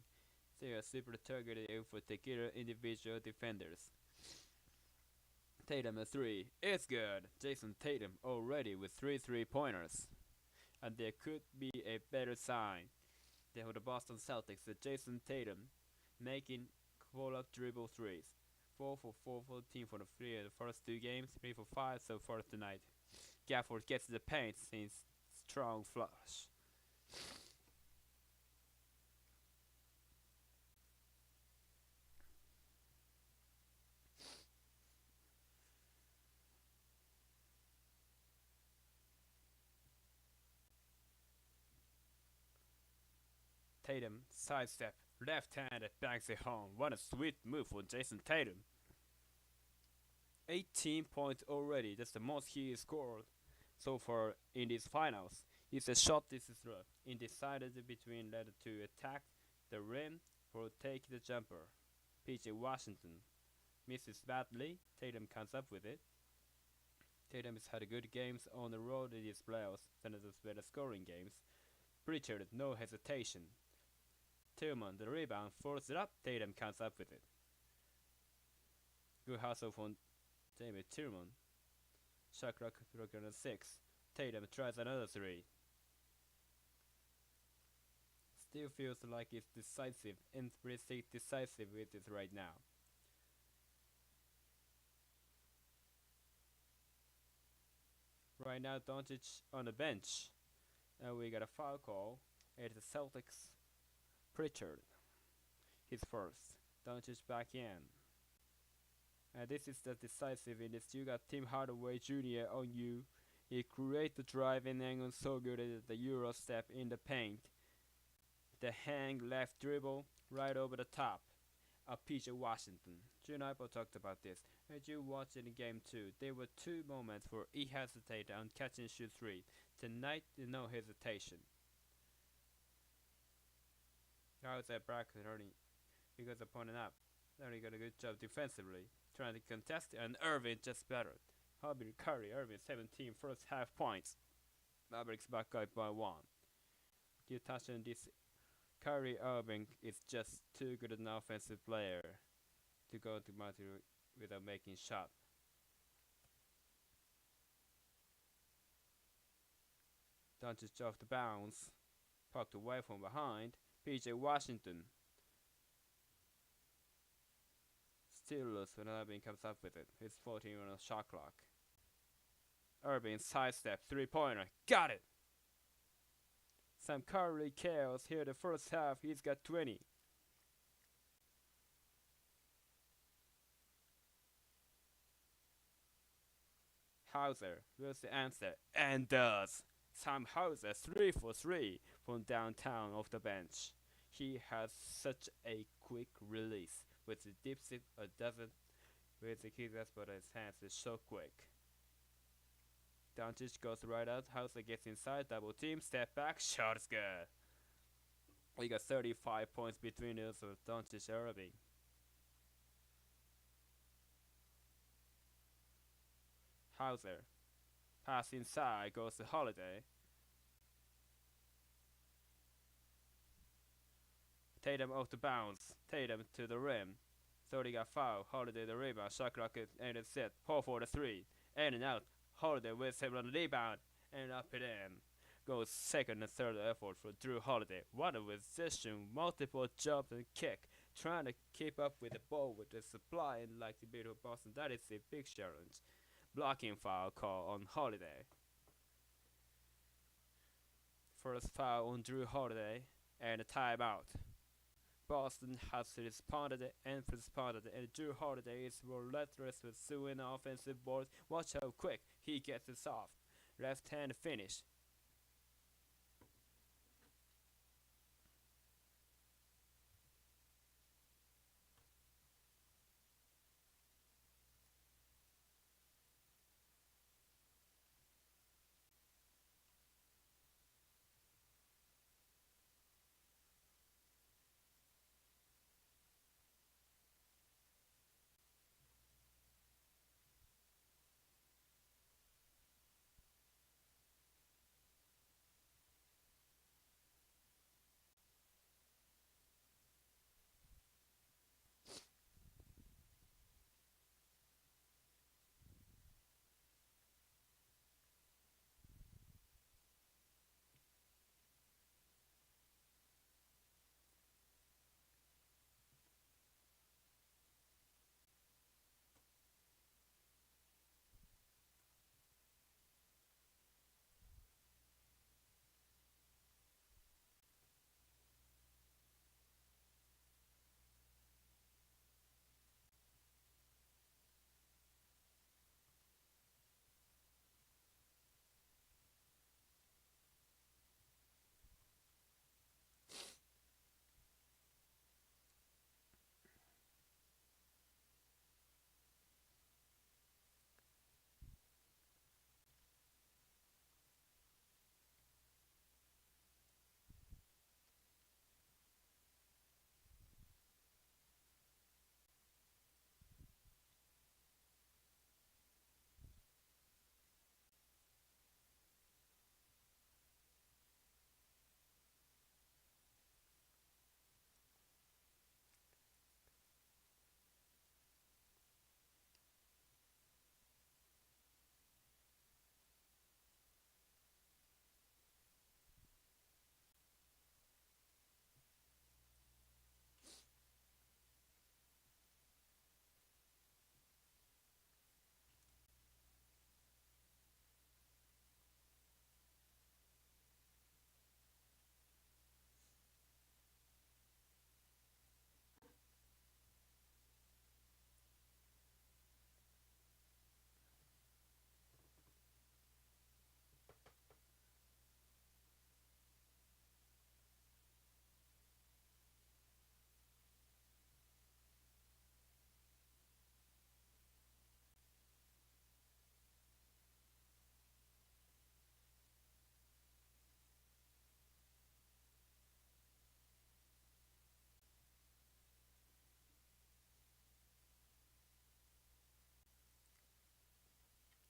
They are super targeted for particular individual defenders. Tatum a 3. It's good. Jason Tatum already with 3 3-pointers. And there could be a better sign than for the Boston Celtics with Jason Tatum making pull-up dribble threes. 4 for 14 for the 3 of the first 2 games, 3 for 5 so far tonight. Gafford gets the paint since strong flush. Tatum sidestep, left hand bangs it home. What a sweet move for Jason Tatum. 18 points already. That's the most he has scored so far in these finals. It's a shot this is rough. Undecided between whether to attack the rim or take the jumper. PJ Washington misses badly. Tatum comes up with it. Tatum has had good games on the road in these playoffs than as better scoring games. Pritchard, no hesitation. Tillman, the rebound, forces it up. Tatum comes up with it. Good hustle from David Tillman. Shot clock broken at 6. Tatum tries another 3. Still feels like it's decisive and pretty decisive with it right now. Right now, Doncic on the bench. And we got a foul call at the Celtics. Pritchard, his first. Doncic back in. And this is the decisive in this. You got Tim Hardaway Jr. on you. He create the drive and angle so good at the Euro step in the paint. The hang left dribble right over the top of PJ Washington. June Ipo talked about this. As you watch in game 2, there were 2 moments where he hesitated on catch and shoot 3. Tonight, no hesitation. How is that bracket earning? Because of pointing up. Only got a good job defensively, trying to contest it, and Irving just battered. Hobby Curry, Irving 17 first half points. Mavericks back up by 1. You touch on this. Curry Irving is just too good an offensive player to go to multi without making shot. Doncic off the bounce, poked away from behind. PJ Washington still loose when Irving comes up with it. He's 14 on a shot clock. Irving sidestep 3-pointer, got it. Some Curry chaos here the first half. He's got 20. Hauser was the answer and does. Sam Hauser 3 for 3 from downtown off the bench. He has such a quick release with the dips it or doesn't with the key that's but his hands is so quick. Doncic goes right out, Hauser gets inside, double team, step back, shot is good. We got 35 points between us with Doncic Irving. Hauser. Pass inside goes to Holiday. Tatum off the bounce. Tatum to the rim. 30 got foul. Holiday the rebound. Shot clock and it's set. Paul for the three. In and out. Holiday with him on the rebound. And up and in. Goes second and third effort for Drew Holiday. What a position. Multiple jumps and kick. Trying to keep up with the ball with the supply and like the beat of Boston. That is a big challenge. Blocking foul call on Holiday. First foul on Drew Holiday. And a timeout. Boston has responded and Drew Holiday is relentless with suing offensive boards. Watch how quick he gets this off. Left hand finish.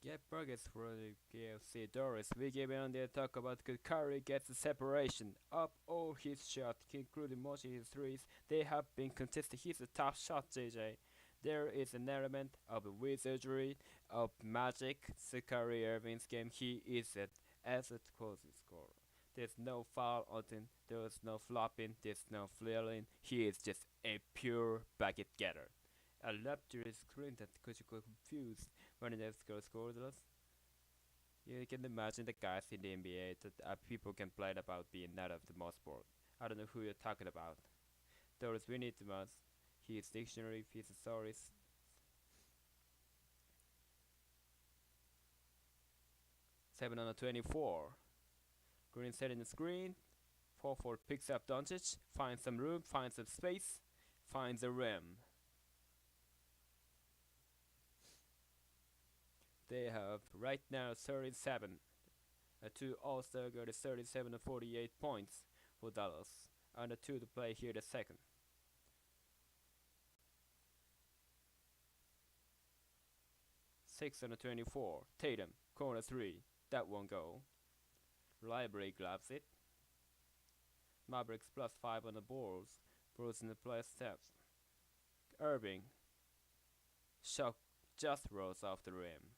Get burgers for the KFC Doris. We give it on there talk about good Curry gets the separation. Up all his shots, including most of his threes. They have been contested. He's a top shot, JJ. There is an element of wizardry, of magic. The Curry Irving's game, he is an asset closing scorer. There's no foul on him, there's no flopping, there's no flailing. He is just a pure bucket getter. I love to screen that because you got confused when the next girl scored us. You can imagine the guys in the NBA that people complain about being not of the most sport. I don't know who you're talking about. Those we need the most. His dictionary, his thesaurus. 7 on the 24. Green setting the screen. 4-4 picks up Doncic. Finds some room, finds some space. Finds the rim. They have right now 37. A 2 All-Star got 37 and 48 points for Dallas. And a 2 to play here the second. Six on the 24. Tatum, corner 3. That won't go. Library grabs it. Mavericks +5 on the balls. Bulls in the play steps. Irving. Shot just rolls off the rim.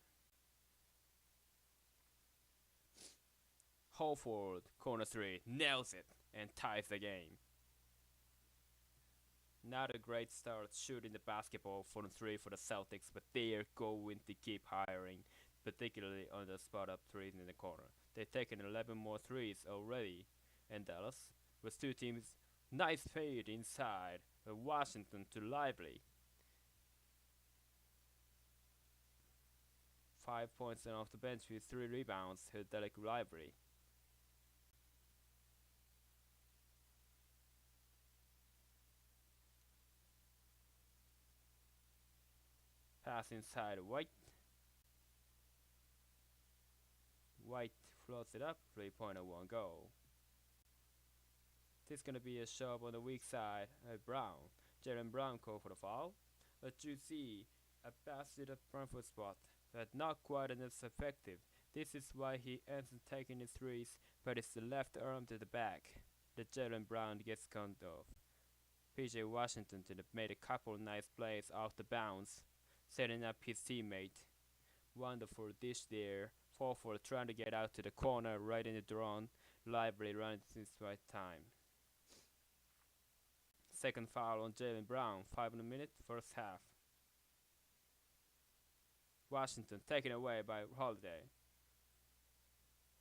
Holford, corner 3, nails it and ties the game. Not a great start shooting the basketball from 3 for the Celtics, but they are going to keep hiring, particularly on the spot up 3 in the corner. They've taken 11 more threes already, and Dallas, with 2 teams, nice fade inside, Washington to Lively. 5 points and off the bench with 3 rebounds to Derek Lively. Pass inside White. White floats it up, 3-pointer, 1 goal. This is gonna be a shove on the weak side at Brown. Jalen Brown called for the foul. But you see, a pass to the front foot spot, but not quite as effective. This is why he ends up taking his threes, but it's the left arm to the back that Jalen Brown gets conned off. PJ Washington made a couple nice plays off the bounce, setting up his teammate. Wonderful dish there. 4-4 trying to get out to the corner right in the drawn. Library runs his right time. Second foul on Jalen Brown, 5 in a minute, first half. Washington taken away by Holiday.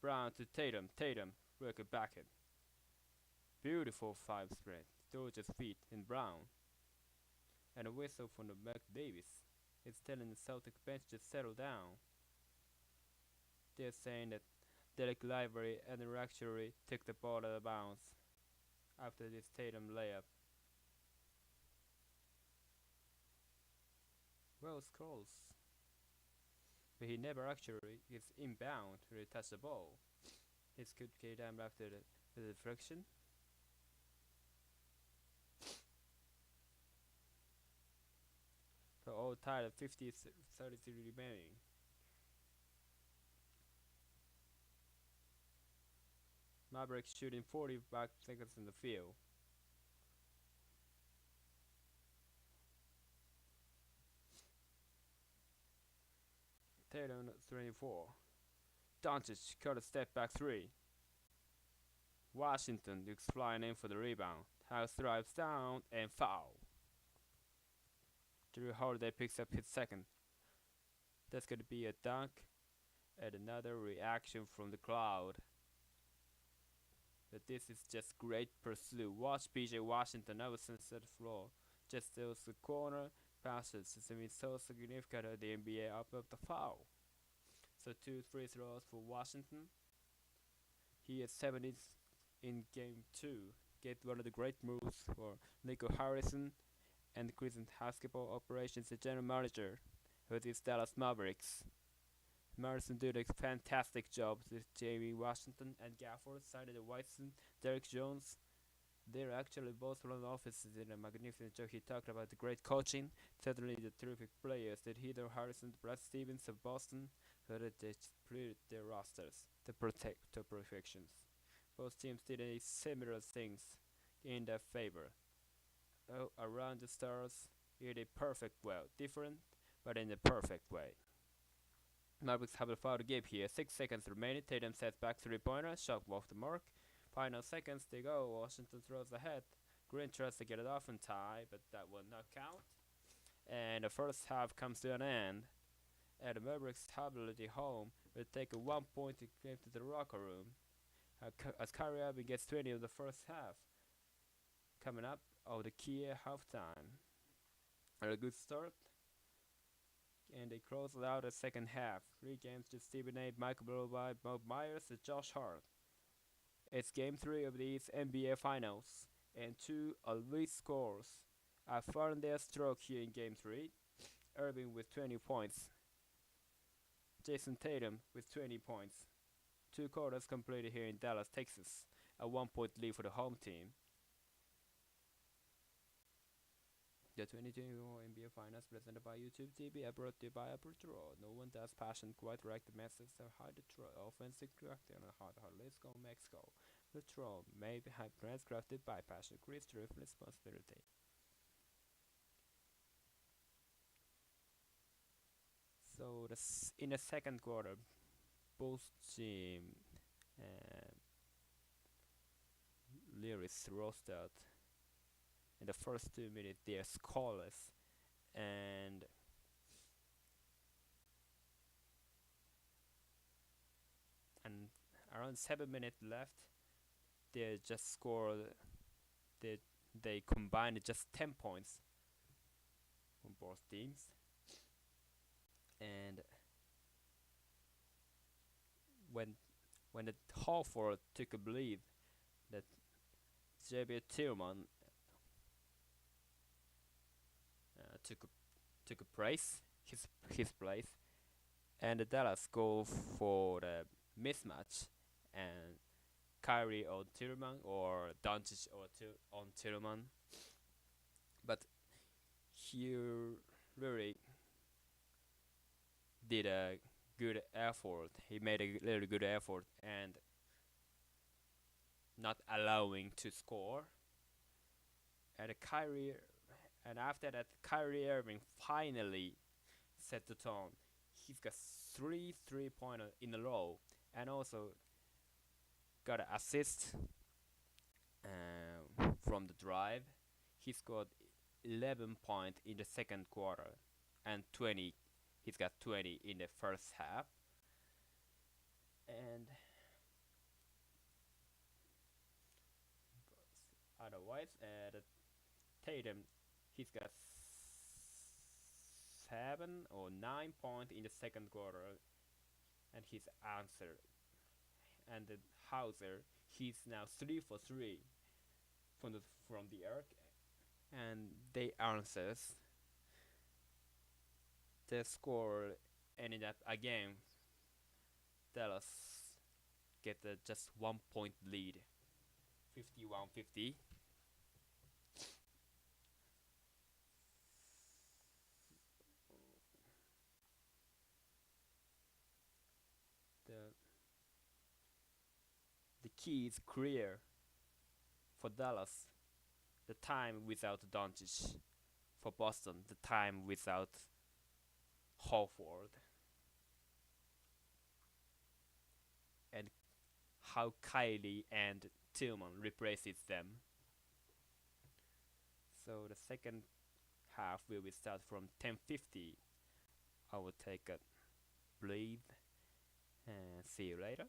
Brown to Tatum. Tatum, work it back it. Beautiful 5 spread. George's feet in Brown. And a whistle from the Mac Davis. It's telling the Celtic bench to settle down. They're saying that Derek Lively and actually took the ball out of bounds after this Tatum layup. Well, scrolls. But he never actually is inbound to touch the ball. It could get down after the deflection. So all tied at 33 remaining. Mavericks shooting 45 seconds in the field. Tatum 24. Doncic cut a step back 3. Washington looks flying in for the rebound. House drives down and foul. Drew Holiday picks up his second. That's going to be a dunk and another reaction from the crowd. But this is just great pursuit. Watch PJ Washington over the floor. Just those the corner passes. It's so significant that the NBA up the foul. So 2 free throws for Washington. He is 70 in game 2. Get one of the great moves for Nico Harrison and Crescent Basketball Operations, the general manager of these Dallas Mavericks. Morrison did a fantastic job with Jamie Washington and Gafford, Sidney Whiteson, Derek Jones. They're actually both front offices in a magnificent job. He talked about the great coaching, certainly the terrific players that Heather Harrison, Brad Stevens of Boston, so that they split their rosters to protect to perfections. Both teams did a similar things in their favor. Around the stars in a perfect way, different, but in a perfect way. Mavericks have a foul to give here. 6 seconds remaining. Tatum sets back 3-pointer. Shot off the mark. Final seconds to go. Washington throws ahead. Green tries to get it off and tie, but that will not count. And the first half comes to an end. at Mavericks stability home will take a 1 point to claim to the locker room. As Kyrie Irving gets 20 of the first half. Coming up of the key halftime. A good start. And they close out the second half. 3 games to Stephen A, Michael Bloby, Bob Myers, and Josh Hart. It's game 3 of these NBA Finals. And 2 elite scores have found their stroke here in game 3. Irving with 20 points. Jason Tatum with 20 points. 2 quarters completed here in Dallas, Texas. A 1-point lead for the home team. The 2024 NBA Finals presented by YouTube TV are brought to you by Aperture. No one does passion quite like the message of high Detroit offensive character and hard. Let's go Mexico. Aperture may be crafted by passion, creates responsibility. So in the second quarter, both teams lyrics roasted. In the first 2 minutes, they are scoreless, and around 7 minutes left, they just scored. They combined just 10 points from both teams, and when the Horford took a bleed, that Javier Tillman took a place, his place, and the Dallas go for the mismatch, and Kyrie on Tillman or Doncic on Tillman, but he really did a good effort. He made a really good effort and not allowing to score. And after that, Kyrie Irving finally set the tone. He's got 3 3-pointer in a row, and also got an assist from the drive. He scored 11 points in the second quarter, and 20. He's got 20 in the first half. And otherwise, Tatum, he's got 7 or 9 points in the second quarter, and his answer. And the Hauser, he's now 3 for 3 from the arc, and they answers. The score ended up again. Dallas get just 1-point lead, 51-50. The key is clear for Dallas. The time without Doncic. For Boston, the time without Horford. And how Kylie and Tillman replaces them. So the second half will start from 10:50. I will take a breathe and see you later.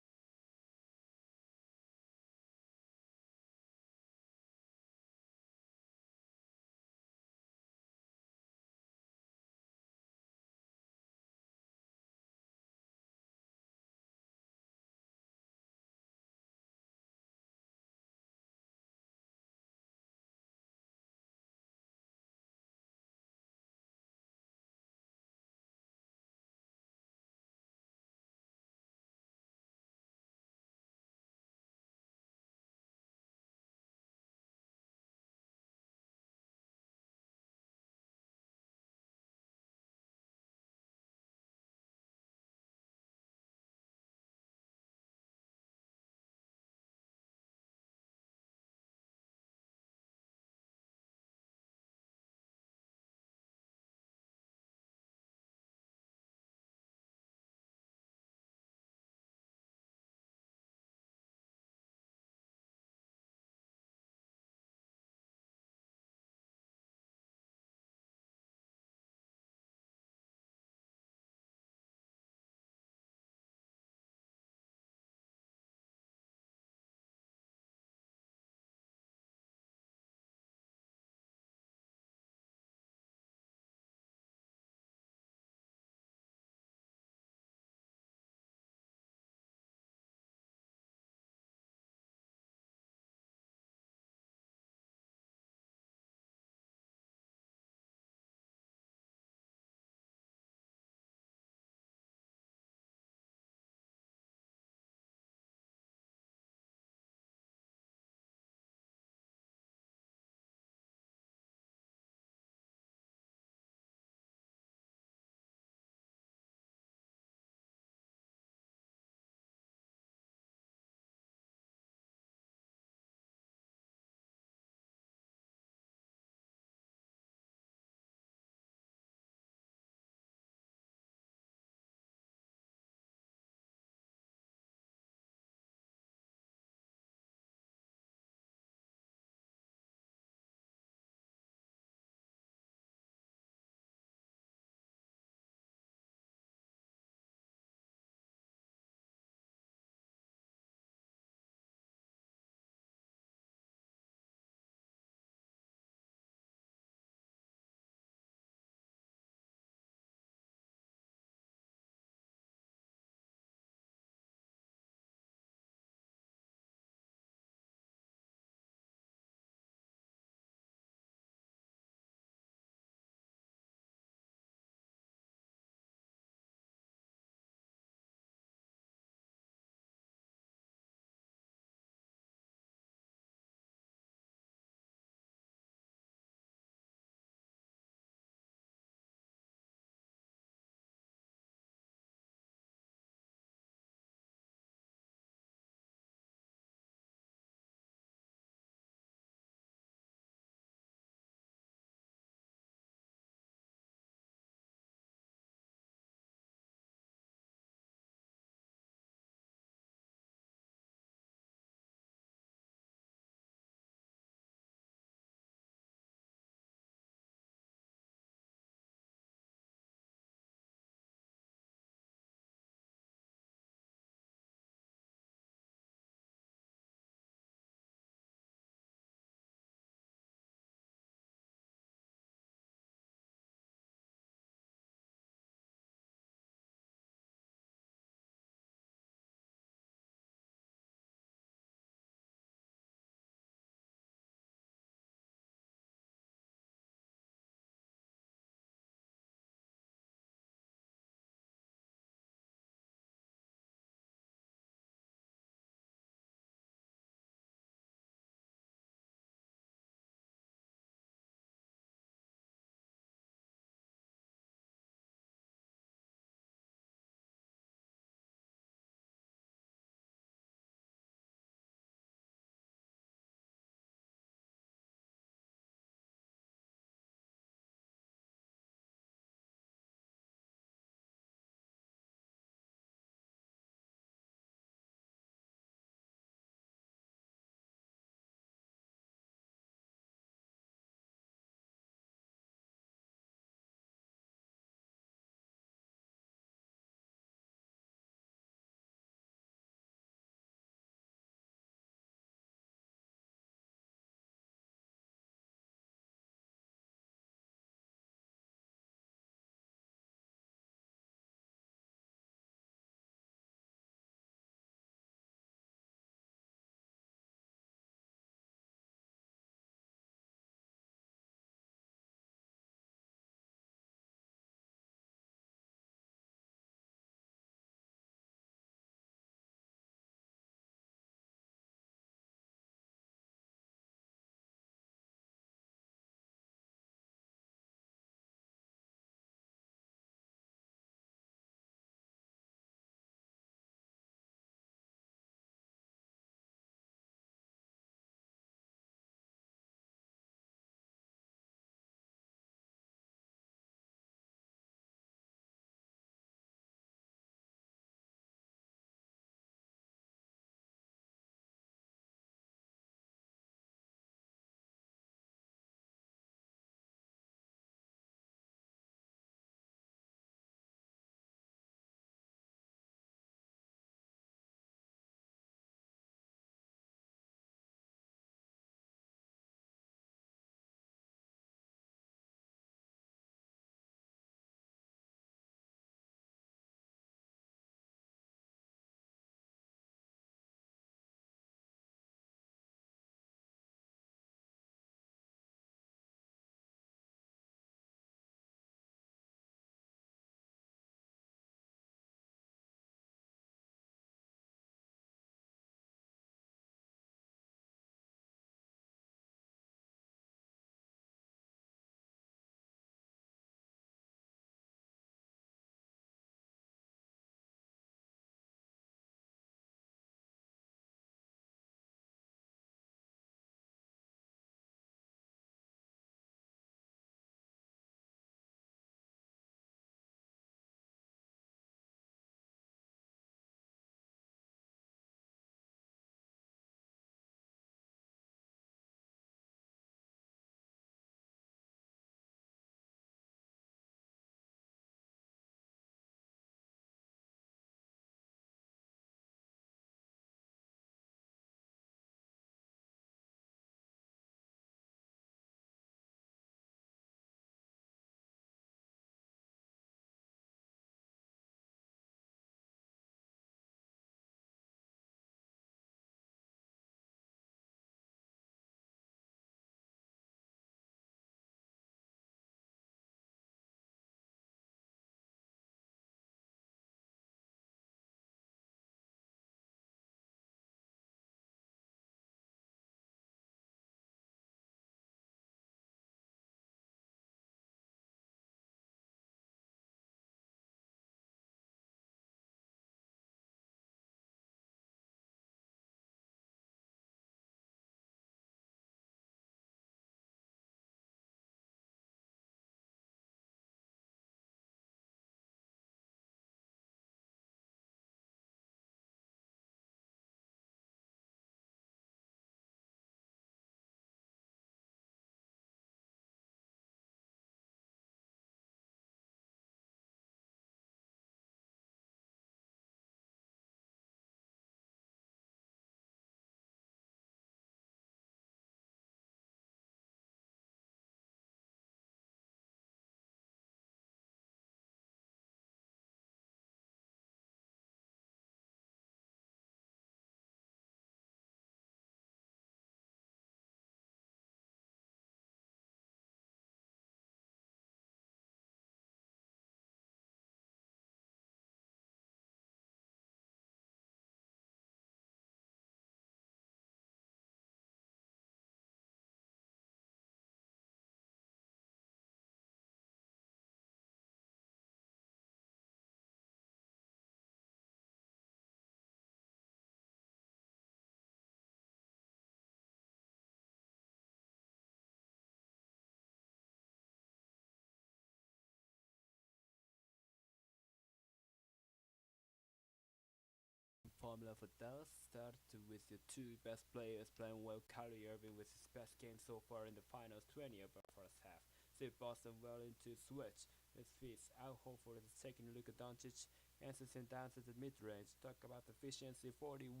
formula for Dallas started with the two best players playing well. Kyrie Irving with his best game so far in the finals, 20 of the first half. See Boston well into switch. His feet Al Horford is taking Luka Doncic, answers him down to the mid-range. Talk about efficiency, 41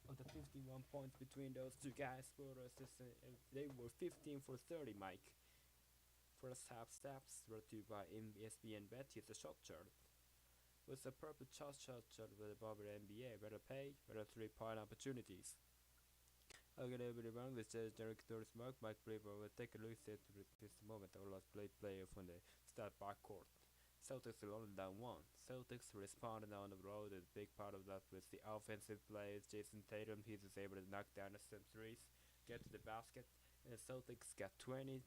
of the 51 points between those two guys. They were 15 for 30, Mike. First half stats brought to you by ESPN Bet. Here's a shot chart. With a purple shot with above the NBA, better pay, better 3-point opportunities. Okay, everyone, this is Derek Doris Mark, Mike Braver. We'll take a look at this moment. Our last player from the start backcourt. Celtics are only down one. Celtics responded on the road. A big part of that was the offensive plays. Jason Tatum, he was able to knock down some threes, get to the basket. And the Celtics got 27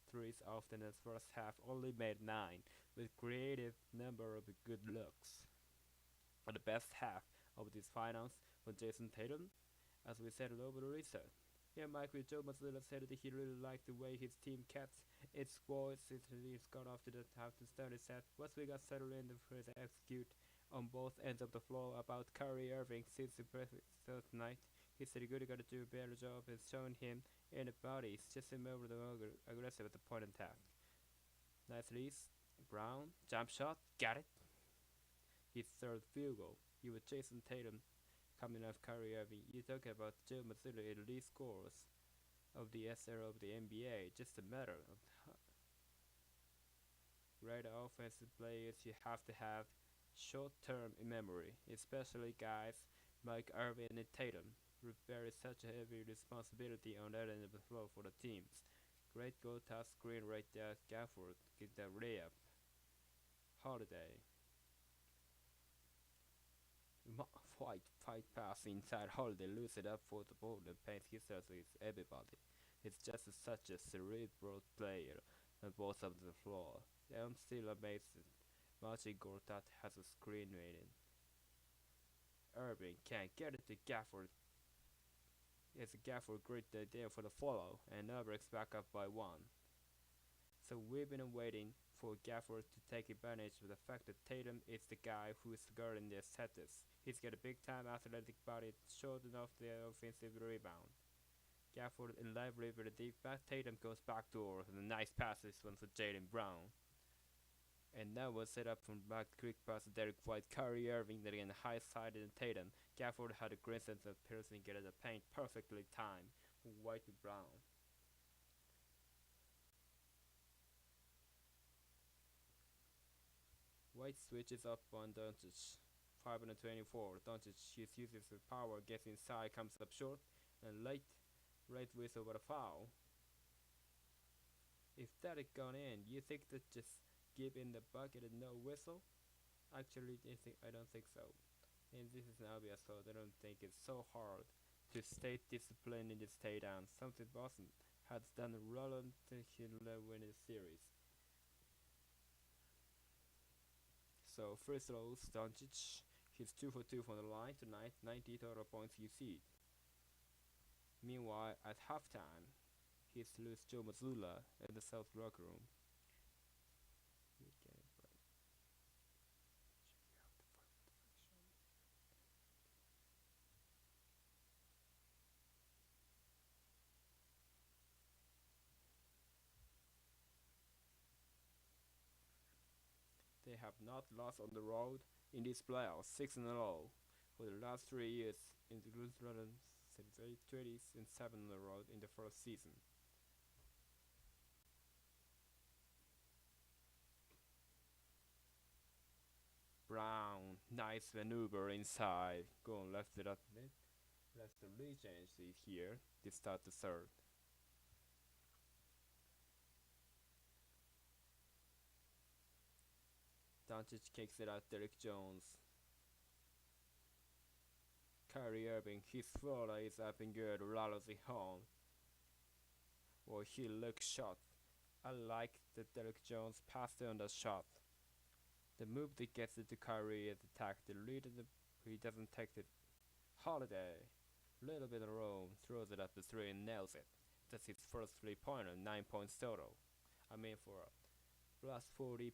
threes off in the first half, only made 9, with creative number of good looks. For the best half of these finals was Jason Tatum, as we said it over the research. Yeah, Mike with Joe Mazzulla said that he really liked the way his team kept its scores. His got off to the half to start his set. Once we got settled in the first execute on both ends of the floor about Kyrie Irving since the third night. He said he got to do a better job in showing him in the bodies, just him over the aggressive at the point and attack. Nice release, Brown, jump shot, got it. His third field goal. He was Jason Tatum coming off Kyrie Irving. You talk about Joe Mazzulla in the lead scores of the SR of the NBA. Just a matter of great offensive players. You have to have short-term memory, especially guys like Irving and Tatum. Bear such a heavy responsibility on that end of the floor for the teams. Great goal toss screen right there. Gafford get that layup. Holiday. Fight pass inside. Holiday lose it up for the ball and paints himself with everybody. It's just such a cerebral player on both of the floor. I'm still amazed that Marcin Gortat has a screen rating. Irving can't get it to Gafford. It's a Gafford great idea for the follow, and Nubrick's back up by 1. So we've been waiting for Gafford to take advantage of the fact that Tatum is the guy who is guarding their status. He's got a big-time athletic body, short enough the offensive rebound. Gafford in lively with a deep back. Tatum goes backdoor, and a nice pass this one for Jaylen Brown. And now we'll set up from back quick pass to Derek White, Kyrie Irving, then again high side and Tatum. Gafford had a great sense of piercing, get at the paint perfectly timed from White to Brown. White switches up on Doncic, 524. Doncic uses his power, gets inside, comes up short, and late right whistle over a foul. If that had gone in, you think that just give in the bucket and no whistle? Actually, I don't think so. And this is an obvious fault. I don't think it's so hard to stay disciplined in the stay down. Something Boston has done relevant to win the series. So first throws, Doncic. He's 2 for 2 from the line tonight. 90 total points you see. Meanwhile, at halftime, he's loose Joe Mazzulla in the South locker room. They have not lost on the road in these playoffs, 6 in a row for the last 3 years in the 20s and 7 in a row in the first season. Brown, nice maneuver inside, going left it up net. Left the rechange here to start the third. Doncic kicks it out, Derek Jones. Kyrie Irving, his floater is up and good, rattles it home. Well, he looks shot. I like the Derek Jones passed on the shot. The move that gets it to Kyrie is attack. The lead he doesn't take it. Holiday, little bit of room, throws it up the 3 and nails it. That's his first 3-pointer, 9 points total. I mean for a plus 40%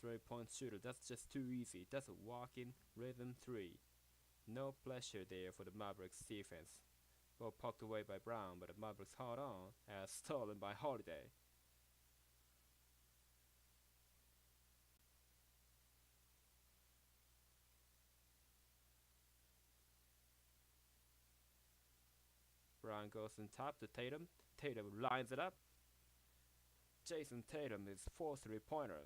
3-point shooter, that's just too easy. That's a walk-in rhythm 3. No pressure there for the Mavericks defense. Ball poked away by Brown, but the Mavericks held on and stolen by Holiday. Brown goes on top to Tatum. Tatum lines it up. Jason Tatum is fourth three-pointer.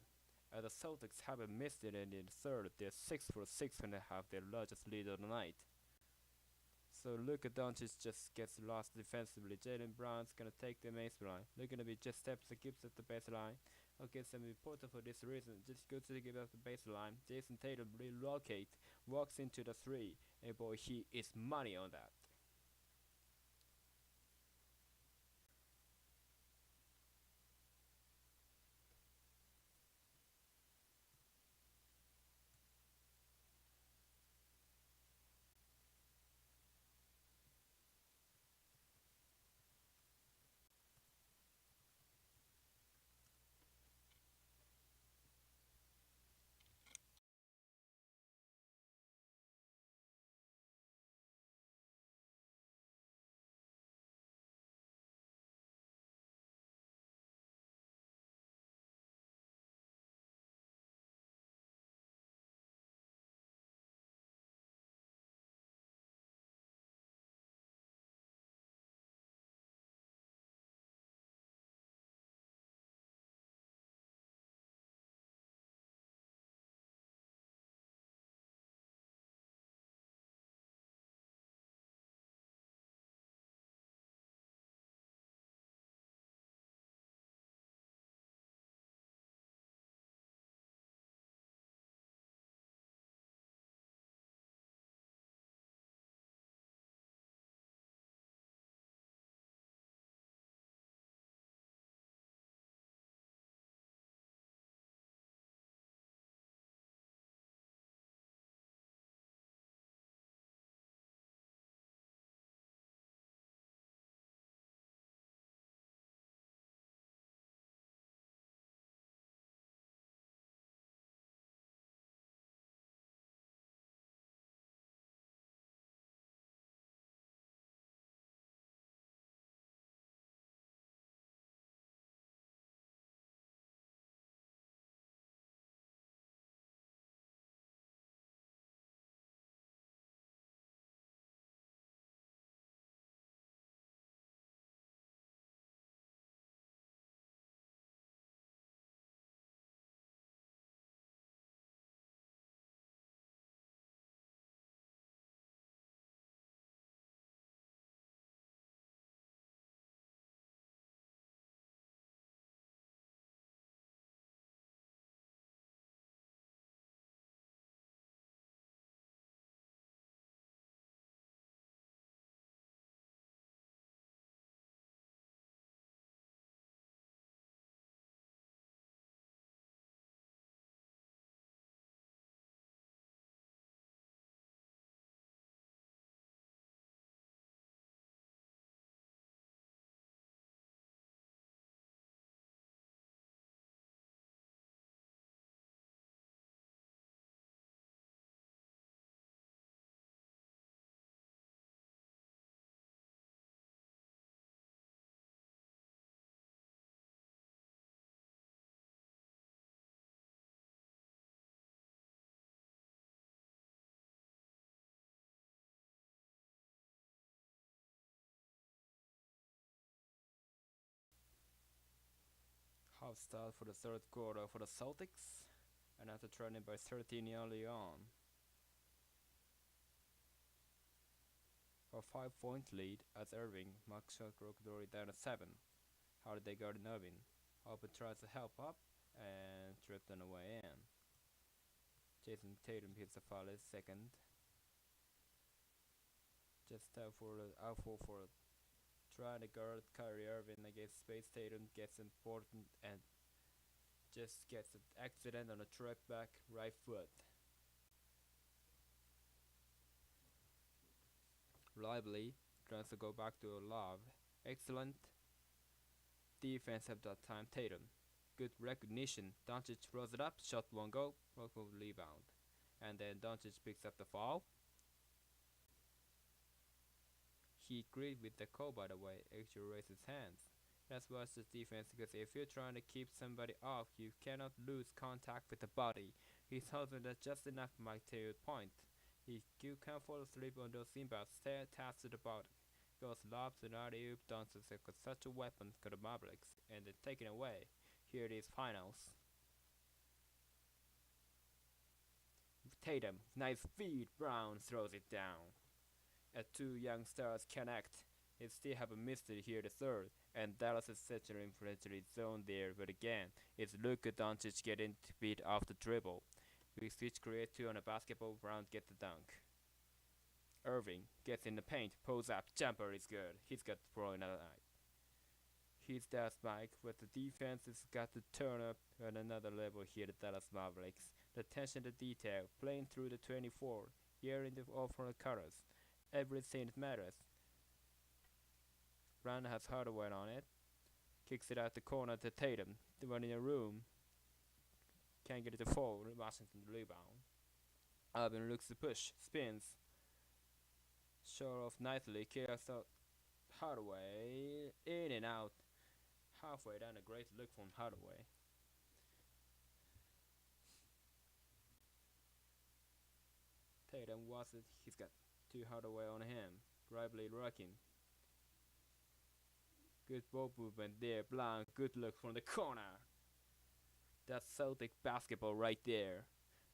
As the Celtics haven't missed it in the third, they're 6 for 6 and have their largest lead of the night. So Luka Doncic just gets lost defensively. Jaylen Brown's gonna take the baseline. They're gonna be just steps that gives up the baseline. Okay, so important for this reason. Just goes to give up the baseline. Jason Tatum relocate, walks into the three, and boy, he is money on that. Half start for the third quarter for the Celtics, and after trailing by 13 early on. A 5-point lead as Irving marks shot clock down to 7. Holiday guarding Irving. Open tries to help up and tripped on the way in. Jason Tatum hits a foul second. Just out for trying to guard Kyrie Irving against Space. Tatum gets important and just gets an accident on a trip back right foot. Lively tries to go back to Love. Excellent defense at that time. Tatum. Good recognition. Doncic throws it up. Shot won't go. Local rebound. And then Doncic picks up the foul. he agreed with the call, by the way. Actually raised his hands. That's what's the defense, because if you're trying to keep somebody off, you cannot lose contact with the body. He's holding that just enough might to your point. You can't fall asleep on those inbounds, stay attached to the body. Goes lobs and alley-oop dances like such a weapon for the Mavericks, and then taken away. Here it is, finals. Tatum, nice feed, Brown throws it down. As two young stars connect, they still have a mystery here the third, and Dallas is such an influential zone there, but again, it's Luka Doncic getting beat off the dribble. We switch create two on a basketball, Brown gets the dunk. Irving gets in the paint, pulls up, jumper is good. He's got to throw another night. He's that Mike, but the defense has got to turn up at another level here at Dallas Mavericks. The attention to detail, playing through the 24, here in the all-front colors. Everything that matters. Brown has Hardaway on it. Kicks it out the corner to Tatum. The one in the room. Can't get it to fall. Washington rebound. Alvin looks to push. Spins. Show off nicely. Kicks out Hardaway. In and out. Halfway down, a great look from Hardaway. Tatum was it. He's got two Hardaway on him. Lively rocking. Good ball movement there. Blanc. Good look from the corner. That's Celtic basketball right there.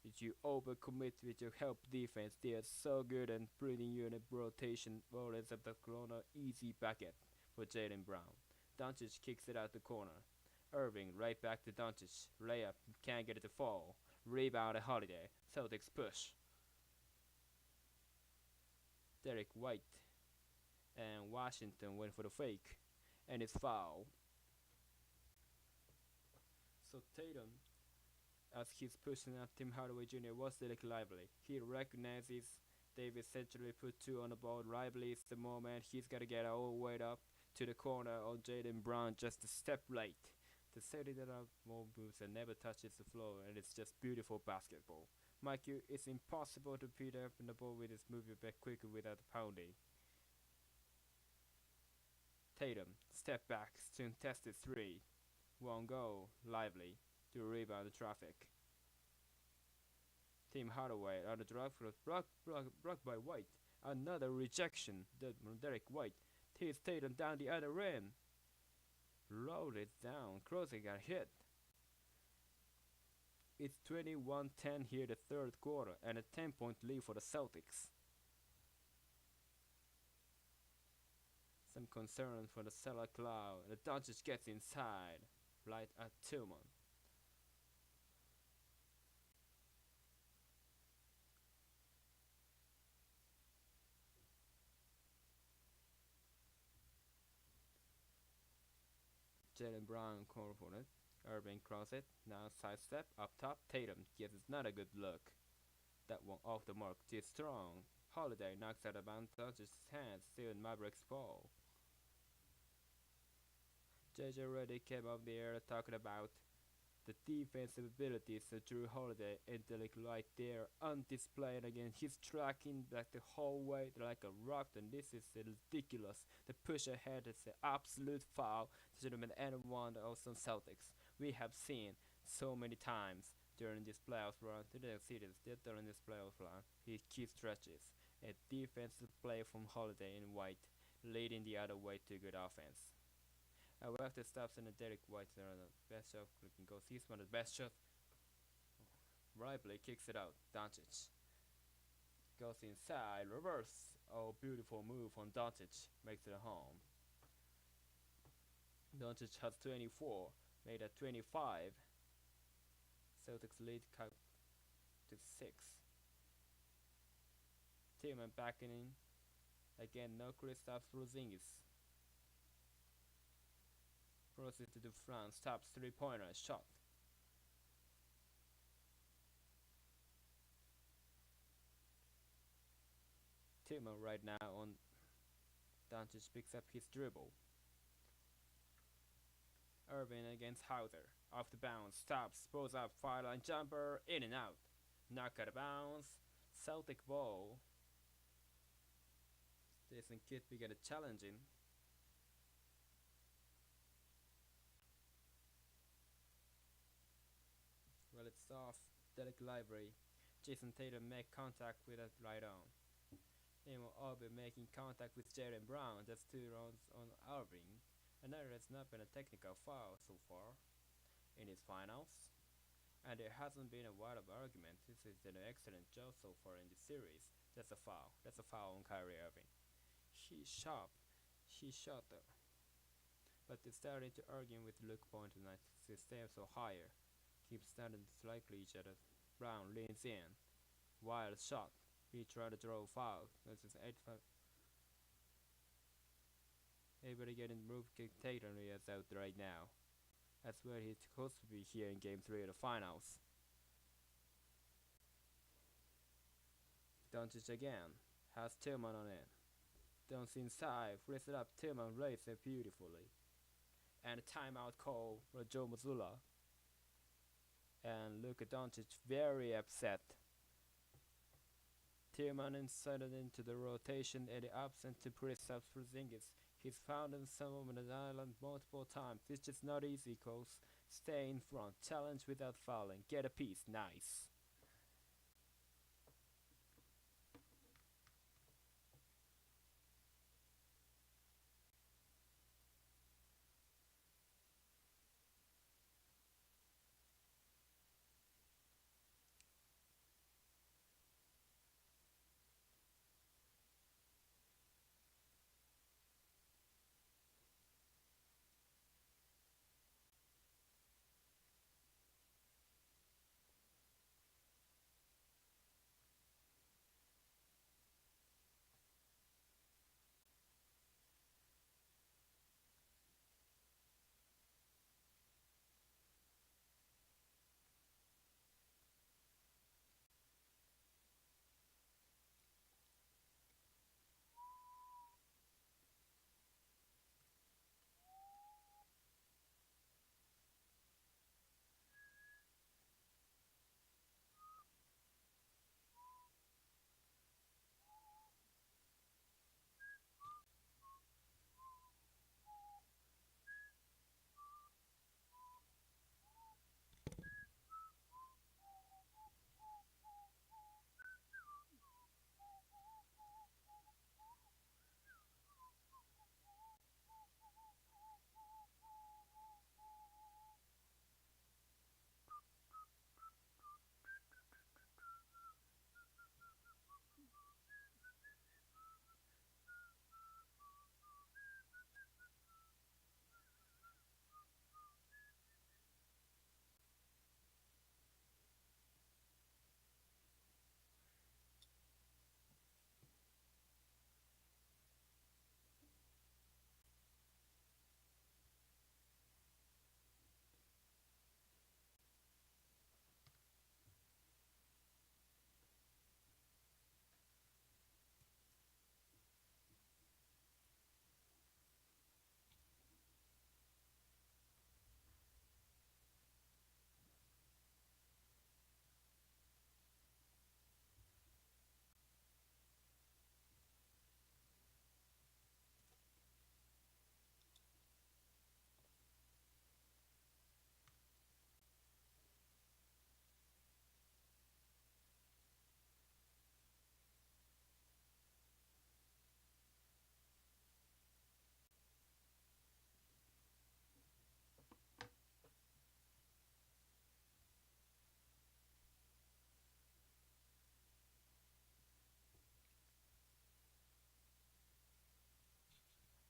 Did you overcommit with your help defense? They are so good and putting you in a rotation. Rollers of the corner. Easy bucket for Jaylen Brown. Doncic kicks it out the corner. Irving right back to Doncic. Layup. Can't get it to fall. Rebound at Holiday. Celtics push. Derek White and Washington went for the fake, and it's foul. So Tatum, as he's pushing up Tim Hardaway Jr., was Derek Lively. He recognizes Davis essentially put two on the ball. Lively is the moment. He's got to get all the way up to the corner on Jaylen Brown just a step late. The setting that up more moves and never touches the floor, and it's just beautiful basketball. Mikey, it's impossible to beat up in the ball with his moving back quickly without pounding. Tatum, step back, contested three. One goal, Lively, to rebound the traffic. Tim Hardaway on the drive for blocked by White. Another rejection, Derek White. Here's Tatum down the other rim. Rolled it down, Crossing got hit. It's 21-10 here the third quarter, and a 10-point lead for the Celtics. Some concern for the Cellar Cloud. The Doncic gets inside, right at Tillman. Jaylen Brown corner for it. Irving cross it, now sidestep, up top, Tatum gives it not a good look. That one off the mark, too strong. Holiday knocks out a bounce, touches his hands, still in Mavericks ball. JJ Reddick came up there talking about the defensive abilities of Drew Holiday and Derek right there on display, and again he's tracking like the whole way like a rock, and this is ridiculous. The push ahead is an absolute foul. Should have been N1 also Celtics. We have seen so many times during this playoff run. Today series during this playoff run. He keeps stretches. A defensive play from Holiday and White, leading the other way to good offense. After stops in the Derek White there on the best shot clicking goes. He's one of the best shots. Lively kicks it out. Doncic goes inside, reverse. Oh, beautiful move from Doncic. Makes it a home. Doncic has 24, made it 25. Celtics lead cut to 6. Tillman backing in. Again, no Kristaps Porzingis. Crosses to the front, stops three-pointer, shot. Tillman right now on Doncic picks up his dribble. Irving against Hauser. Off the bounce, stops, pulls up, fire line jumper, in and out. Knock out of bounds. Celtic ball. Jason could be getting challenging. Well, it's off. Delicate library. Jason Tatum make contact with it right on. Emo Obi making contact with Jaylen Brown. That's 2 rounds on Irving. Another has not been a technical foul so far in his finals. And there hasn't been a lot of argument. This is an excellent job so far in the series. That's a foul. That's a foul on Kyrie Irving. He's sharp. He shot though. But they're starting to argue with Luke Point tonight. They stay so higher. Keep standing slightly each other. Brown leans in. Wild shot. He tried to draw a foul. This is 8-5. Everybody getting moved. Tatum is out right now. That's where he's supposed to be here in Game 3 of the finals. Doncic again. Has Tillman on it. Don't inside. Raise it up. Tillman raised it beautifully. And a timeout call for Joe Mazzulla. And Luka Doncic very upset. Tillman inserted into the rotation and the absent to press up Porzingis. He's found himself on the island multiple times. It's just not easy, Coles. Stay in front. Challenge without fouling. Get a piece. Nice.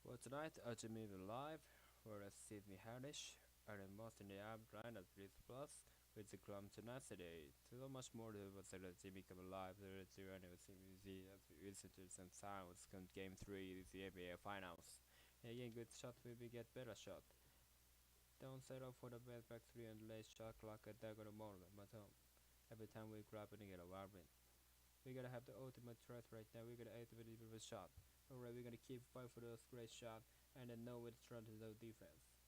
Well, tonight Jimmy live for Sydney Harnish, and most in the app line at Blitz Plus with the Chrome tenacity. So much more to what's Jimmy come live there to anyway CBZ as we listen to some sounds come game 3 is the NBA finals. And again good shot maybe get better shot. Don't settle for the bad back 3 and late shot clock at Dago moment, but every time we grab it and get a warbin. We gotta have the ultimate threat right now. We gotta activate it with a shot. Alright, we're gonna keep fighting for those great shots and then know it's trying to do defense.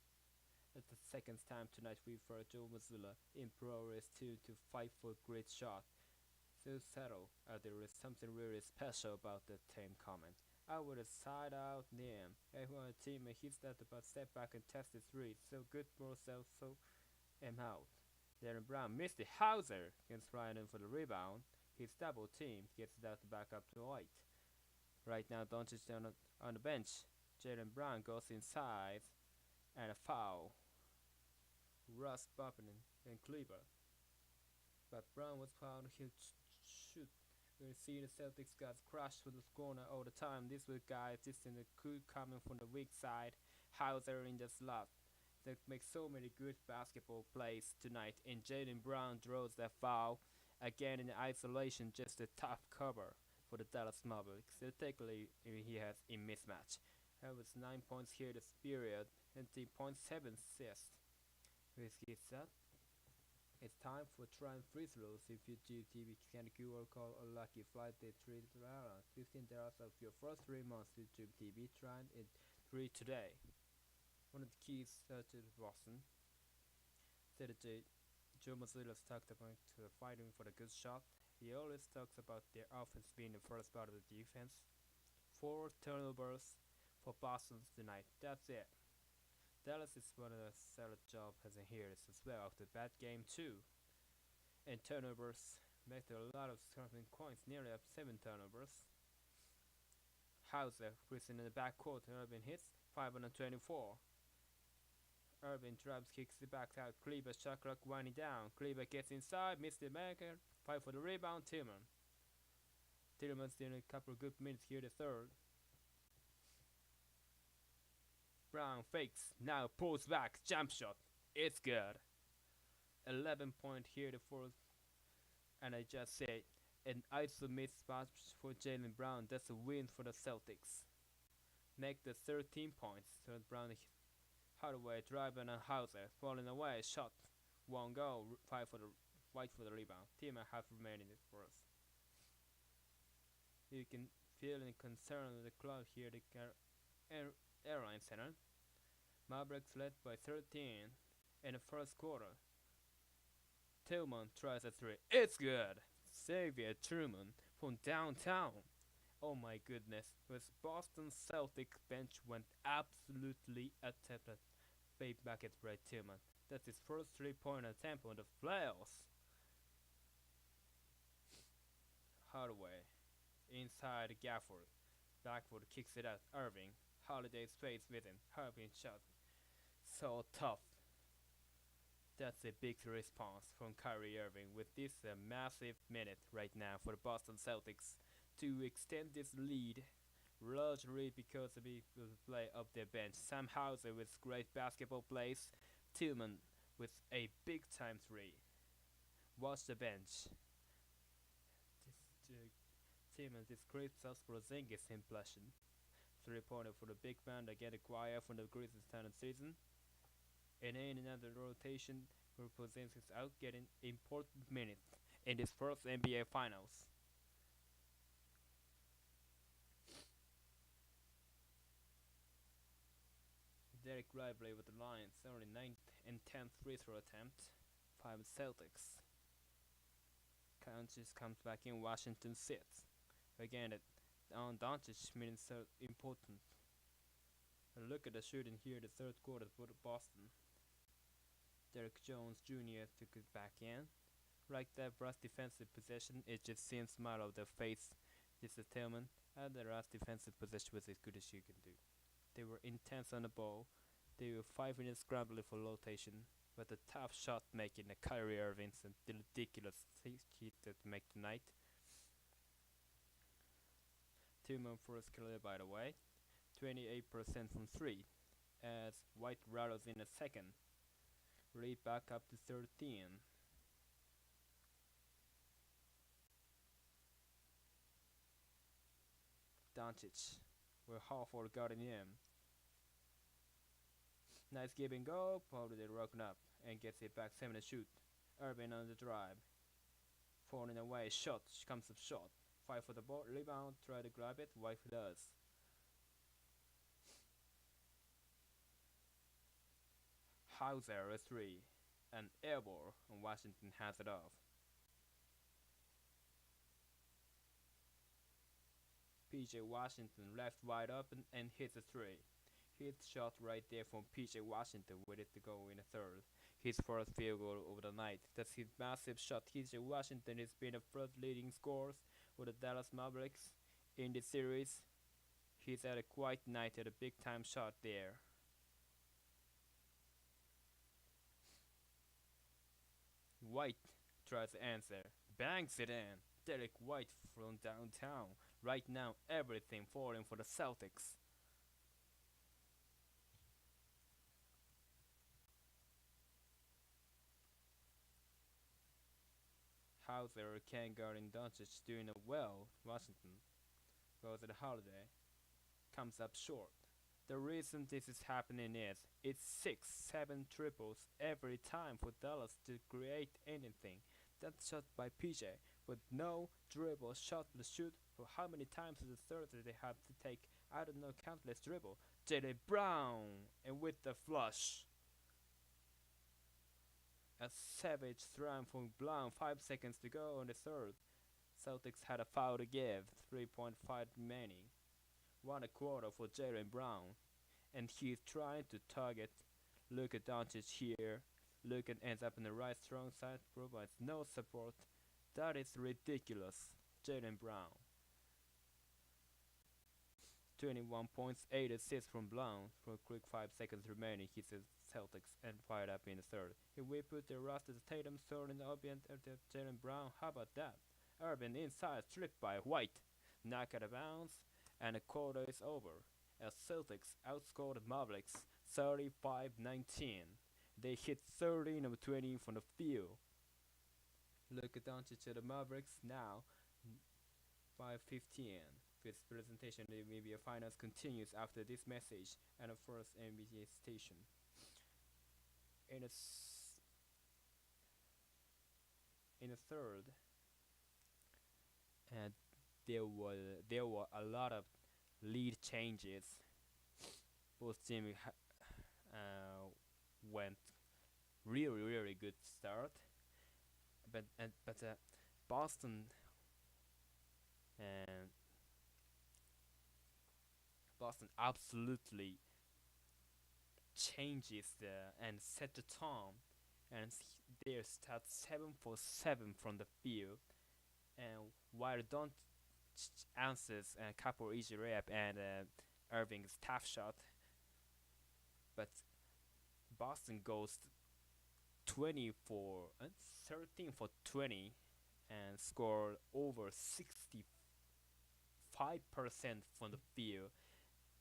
That's the second time tonight we for Joe Mazzulla in progress to fight for great shot. So subtle, there is something really special about the team comment. I would have side out him. Everyone on the team hits that but step back and test the three. So good for self, so am out. Darren Brown missed the Hauser against Ryan for the rebound. His double team gets that back up to White. Right now, Doncic on the bench. Jalen Brown goes inside and a foul. Russ Buffin and Kleber. But Brown was fouled. He'll shoot. We see the Celtics guys crash to the corner all the time. This week, guys, this in the coup coming from the weak side. Hauser in the slot. They make so many good basketball plays tonight. And Jalen Brown draws that foul. Again in isolation, just a tough cover for the Dallas Mavericks. Technically, he has a mismatch. That was 9 points here this period and 3.7 assists. With his set, it's time for trying free throws. If you YouTube can QR call a lucky flight day 3 around $15 of your first 3 months YouTube TV trying it 3 today. One of the keys to Boston. Said Joe Mazzulla's talked about fighting for the good shot. He always talks about their offense being the first part of the defense. 4 turnovers for Boston tonight. That's it. Dallas is one of the solid job as in here as well after bad game 2. And turnovers make a lot of scoring points, nearly up 7 turnovers. Hauser pressing in the backcourt, Irving hits 5 on 24. Irving drives, kicks the back out. Kleber shot clock winding down. Kleber gets inside, missed the marker. 5 for the rebound. Tillman's doing a couple of good minutes here, the third. Brown fakes, now pulls back, jump shot. It's good. 11 point here, the fourth. And I just said, an ISO mid spot for Jalen Brown. That's a win for the Celtics. Make the 13 points. So Brown Hardaway driving on Hauser, falling away, shot, 1 goal, 5 for the White for the rebound. Team and half remaining for us. You can feel any concern with the crowd here, the airline center. Mavericks led by 13 in the first quarter. Tillman tries a 3. It's good. Xavier Truman from downtown. Oh my goodness, with Boston Celtics bench went absolutely attempted back at Brad Tillman. That's his first 3-point attempt on the playoffs. Hardaway inside Gafford. Backwood kicks it out. Irving. Holiday space with him. Irving shot. So tough. That's a big response from Kyrie Irving with this massive minute right now for the Boston Celtics to extend this lead, largely because of the play of their bench. Sam Hauser with great basketball plays. Tillman with a big time 3. Watch the bench. Tillman describes us Porzingis impression. 3-pointer for the big man that get acquired from the Grizzlies standard season. And in another rotation where Porzingis out getting important minutes in this first NBA Finals. Derek Lively with the Lions, only 9th and 10th free throw attempt. 5 Celtics. Doncic comes back in, Washington sits. Again, Doncic means so important. And look at the shooting here, the third quarter for Boston. Derek Jones Jr. took it back in. Right there, Russ defensive possession, it just seems smile of the face. This is Tillman, and the Russ defensive possession was as good as you can do. They were intense on the ball. They were 5 minutes scrambling for rotation, but the tough shot making the Kyrie Irving's and the ridiculous hit to make tonight. Tillman first killer by the way, 28% from 3, as White rattles in a second. Lead back up to 13. Doncic, we're half for guarding him. Nice give and go, probably rocking up and gets it back 7 to shoot. Irving on the drive. Falling away, shot, comes up short. 5 for the ball, rebound, try to grab it, White does. Hauser a 3, an air ball, and Washington has it off. PJ Washington left wide open and hits a three. His shot right there from PJ Washington with it to go in the third. His first field goal of the night. That's his massive shot. PJ Washington has been the first leading scorers for the Dallas Mavericks in the series. He's had a quiet night at a big time shot there. White tries to answer, bangs it in. Derek White from downtown. Right now, everything falling for the Celtics. Hauser, Kangar, and Doncic doing it well. Washington goes to the holiday, comes up short. The reason this is happening is it's 6-7 triples every time for Dallas to create anything. That shot by PJ with no dribble shot to shoot. For how many times in the third that they have to take? I don't know, countless dribble. Jaylen Brown and with the flush. A savage run from Brown. 5 seconds to go on the third. Celtics had a foul to give. 3.5 remaining. 1/4 for Jaylen Brown, and he's trying to target Luka Doncic here. Luka ends up in the right strong side, provides no support. That is ridiculous. Jaylen Brown. 21 points, 8 assists from Brown. For a quick 5 seconds remaining, he says Celtics and fired up in the third. If we put the rest of the Tatum, Thor, and Irving after Jaylen Brown, how about that? Irving inside, stripped by White. Knock out of bounds, and the quarter is over. As Celtics outscored the Mavericks 35-19. They hit 13 of 20 from the field. Look at Doncic to the Mavericks now. 5:15. This presentation of the NBA Finals continues after this message and the first NBA station. In the third, and there were a lot of lead changes. Both teams went really good start, but Boston and Boston absolutely changes and set the tone, and they start 7 for 7 from the field, and while don't answers a couple easy layup and Irving's tough shot, but Boston goes 13 for 20 and score over 65% from the field,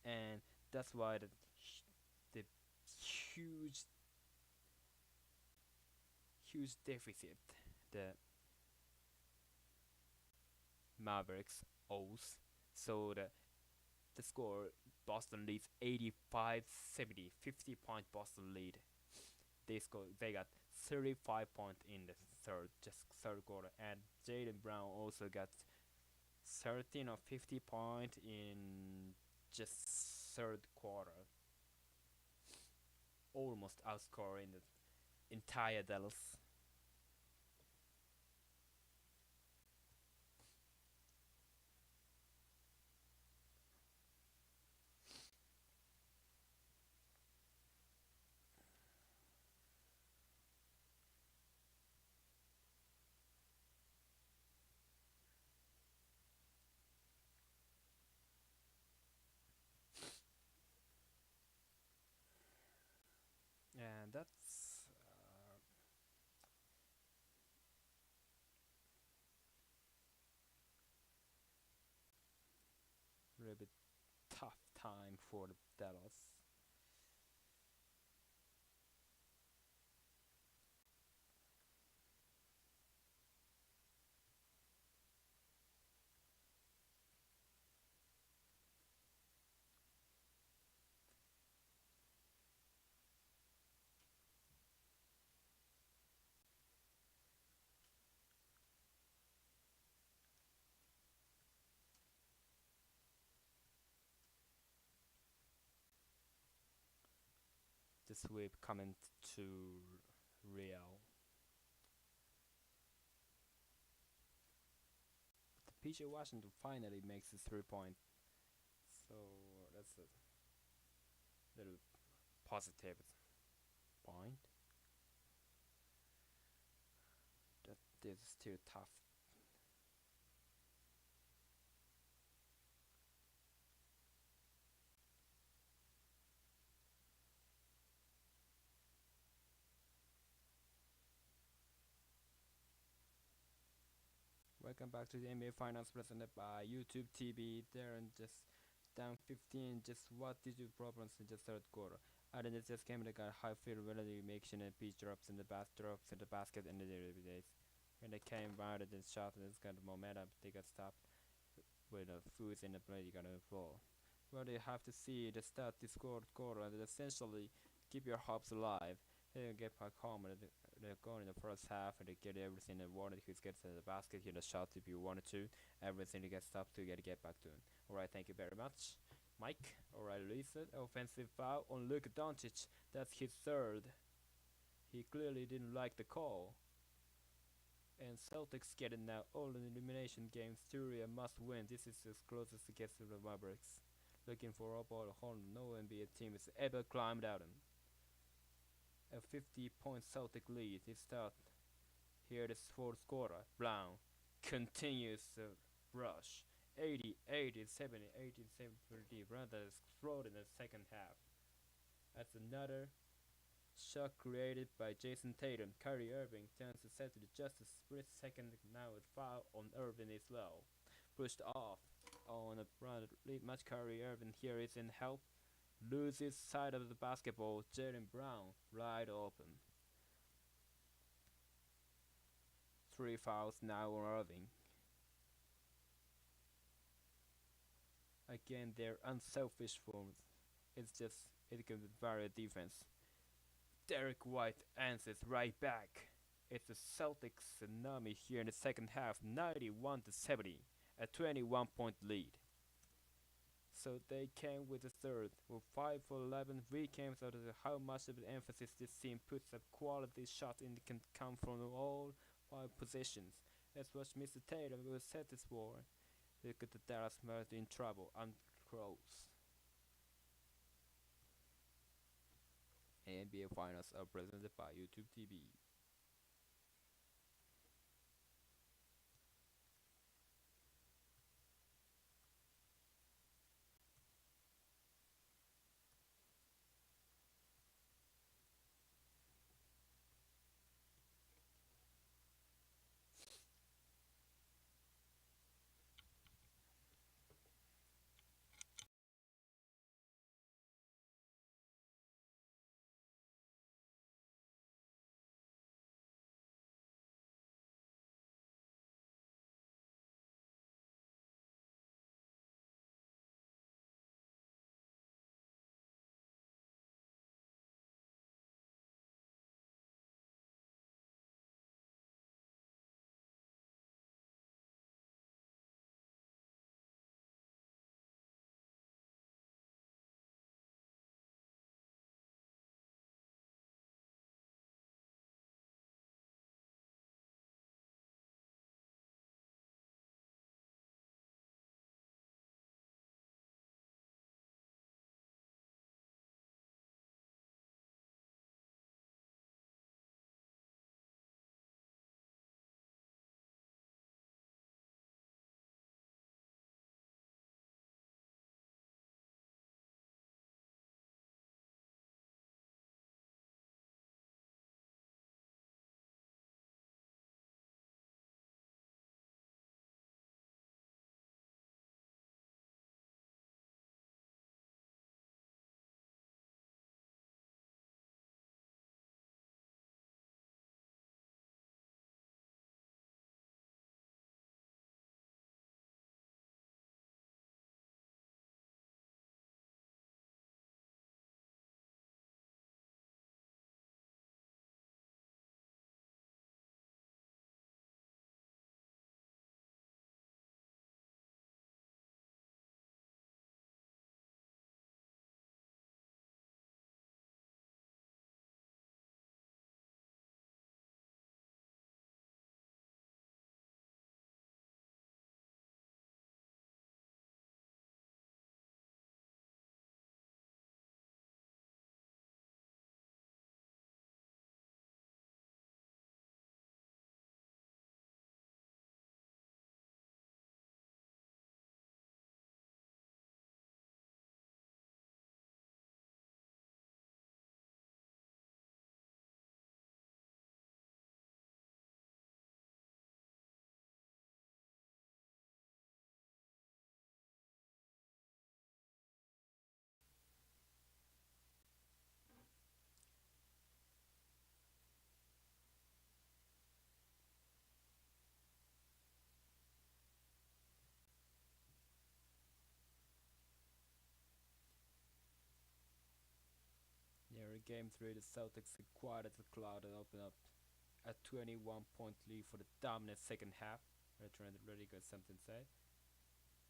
and that's why the huge deficit the Mavericks owes. So the score, Boston leads 85-70, 50-point Boston lead. They got 35 points in the third quarter, and Jaylen Brown also got 13 or 50 points in just third quarter. Almost outscoring the entire Dallas. And that's a little bit tough time for the Dallas. The sweep coming to Real. The PJ Washington finally makes his 3 point. So that's a little positive point. That is still tough. Welcome back to the NBA Finals presented by YouTube TV. Darren just down 15. Just what did your problems in the third quarter? And then it just came like a high field when they making a pitch drops in the basket and the days. When they came out and shot and it's got momentum, they got stopped with the foods in the play you gotta fall. Well, you have to see the start this quarter and essentially keep your hopes alive. They get back home and they're going in the first half and they get everything they wanted. Who gets to the basket, hit a shot if you wanted to. Everything to get stopped to get back to him. Alright, thank you very much. Mike, alright, Lisa, offensive foul on Luka Doncic. That's his third. He clearly didn't like the call. And Celtics getting now all in elimination games. Theory a must win. This is as close as it gets to the Mavericks. Looking for up all home. No NBA team has ever climbed out him. A 50-point Celtic lead. He start. Here this fourth quarter. Brown continues the rush. 80, 80, 70, 80, 70. Rather explode in the second half. That's another shot created by Jason Tatum. Kyrie Irving turns the set to just a split second. Now a foul on Irving as well. Pushed off on a run. Much Kyrie Irving here is in help. Loses side of the basketball. Jaylen Brown right open. 3 fouls now on Irving. Again, they're unselfish forms. It's just it can vary defense. Derek White answers right back. It's a Celtics tsunami here in the second half, 91-70, a 21-point lead. So they came with the third, with 5 for 11. We came out of how much of an emphasis this team puts up quality shot and can come from all 5 positions. That's what Mr. Tatum will set this for. Look at the Dallas Mavericks in trouble and close. NBA Finals are presented by YouTube TV. game 3, the Celtics acquired the cloud and opened up a 21-point lead for the dominant second half. Return really good something to say.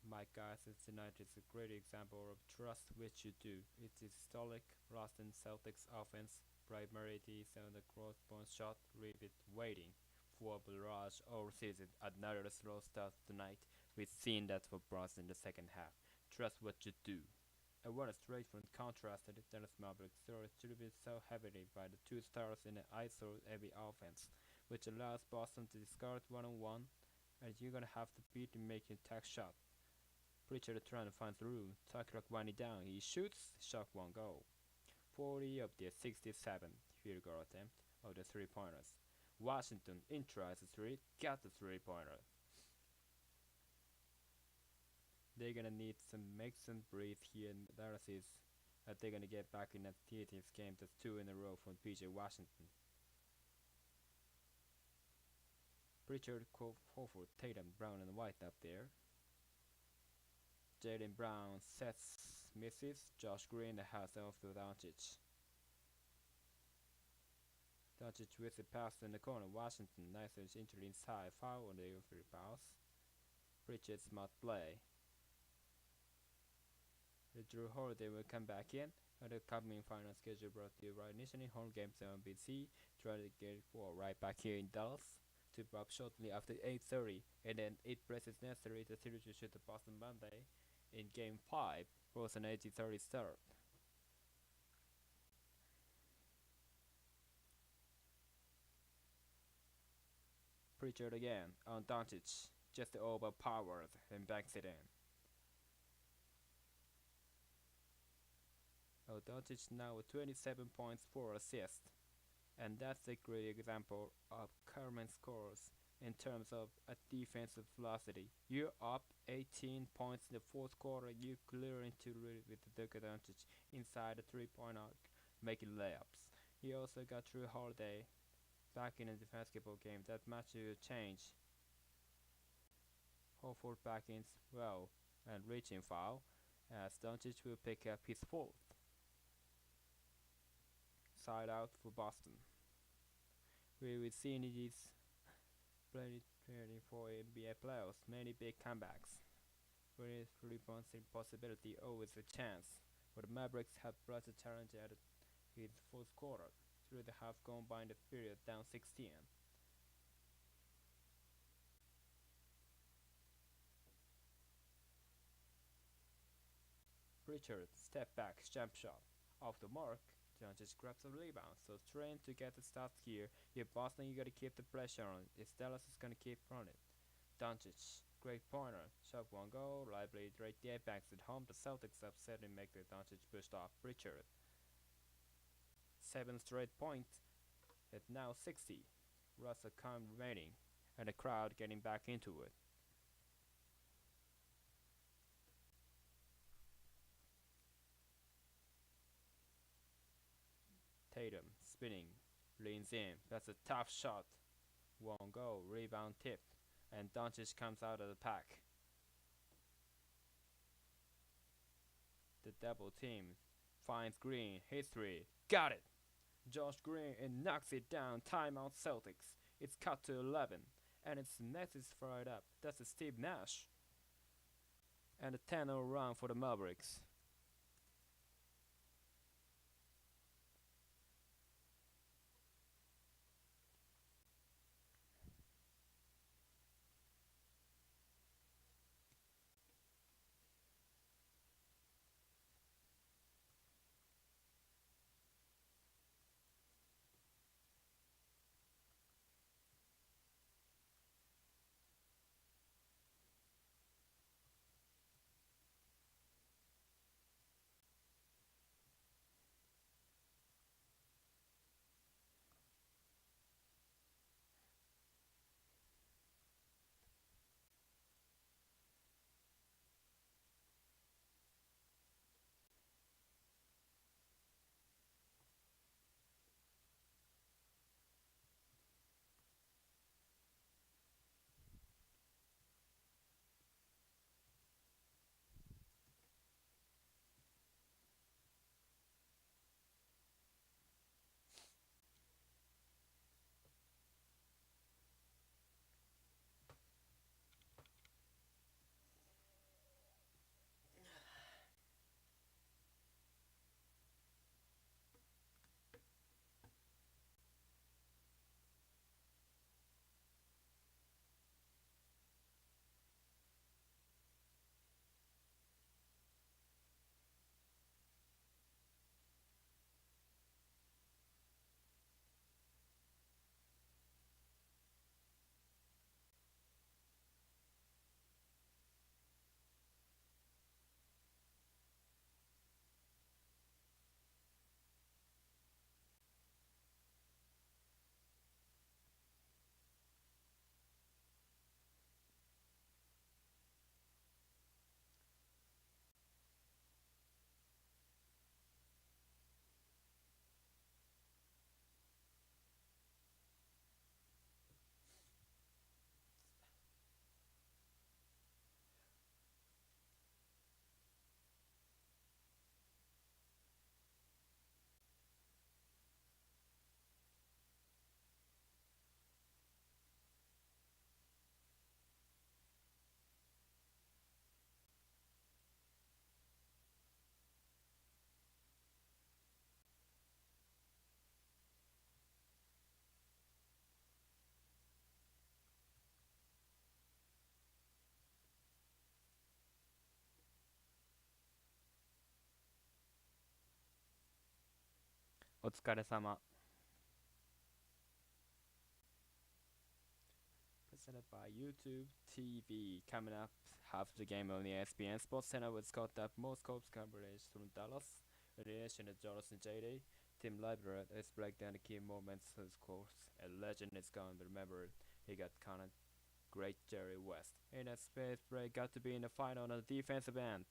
My guys, tonight is a great example of trust which you do. It is historic Boston Celtics offense, primarily on the cross-point shot, leave it waiting for a barrage all season. Another slow start tonight. We've seen that for Boston in the second half. Trust what you do. I want a straight from contrast to the Dallas Mavericks distributed so heavily by the two stars in an ISO-heavy offense, which allows Boston to discard one-on-one, and you're gonna have to beat him making a tag shot. Pritchard trying to find through. Tucker winding down. He shoots. Shot one goal. 40 of the 67 field goal attempt of the three-pointers. Washington in tries the three. Got the three-pointer. They're gonna need some make some breathe here in Dallas is that they're gonna get back in that TT's game. That's 2 in a row from PJ Washington. Pritchard, Horford, Tatum, Brown, and White up there. Jaylen Brown sets, misses. Josh Green the house off to Doncic. Doncic with the pass in the corner. Washington, nice entry inside. Foul on the free pass. Pritchard smart play. Drew Holiday will come back in. And the coming final schedule brought to you right initially. Home games on BC. Try to get right back here in Dallas. To up shortly after 8:30, and then it presses necessary the series to shoot the Boston Monday in game 5 was an 80-30 start. Pritchard again on Doncic, just overpowered and banks it in. Oh, Doncic now with 27 points, 4 assists. And that's a great example of current scores in terms of a defensive velocity. You're up 18 points in the fourth quarter. You clear into with the Luka Doncic inside the three-point arc, making layups. He also got Drew Holiday back in the basketball game. That match will change. Horford back in well and reaching foul as Doncic will pick up his fourth. Side out for Boston. We will see in these training for NBA playoffs many big comebacks. Where is 3 points impossibility always a chance. But the Mavericks have brought the challenge at his fourth quarter. Through the half gone by in the period down 16. Pritchard step back jump shot off the mark. Doncic grabs a rebound, so trying to get the start here. If Boston, you gotta keep the pressure on. If Dallas is gonna keep running. Doncic, great pointer, shot one goal, lively right there, backs it home. The Celtics upset and make the Doncic pushed off Pritchard. 7 straight points, at now 60. Russell Kahn remaining, and the crowd getting back into it. Tatum spinning, leans in. That's a tough shot. One goal, rebound tip, and Doncic comes out of the pack. The double team finds Green, hits three, got it. Josh Green and knocks it down. Timeout Celtics. It's cut to 11, and it's next is fired up. That's a Steve Nash, and a 10-0 run for the Mavericks. お疲れ様。Presented by YouTube TV. Coming up, half the game on the ESPN Sports Center with Scott up most Scopes coverage from Dallas. Relation to Jonathan JD. Tim Library is break down the key moments of his course. A legend is gone, remembered. He got conned. Great Jerry West. In a space break, got to be in the final on the defensive end.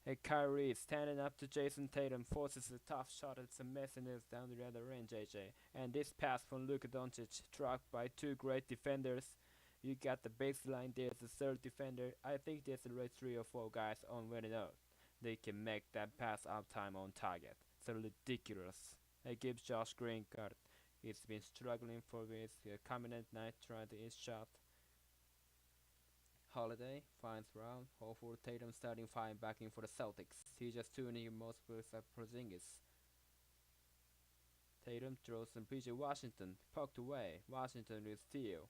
Hey, Kyrie standing up to Jason Tatum forces a tough shot. It's a messiness down the other end, JJ. And this pass from Luka Doncic, tracked by two great defenders. You got the baseline. There's the third defender. I think there's the right 3 or 4 guys on winning out. They can make that pass out time on target. So ridiculous. It gives Josh Green credit. He's been struggling for his coming night trying to his shot. Holiday finds Brown. Horford, Tatum starting 5 backing for the Celtics. He just tuning most with Porzingis. Tatum throws some PJ Washington. Poked away. Washington with steal.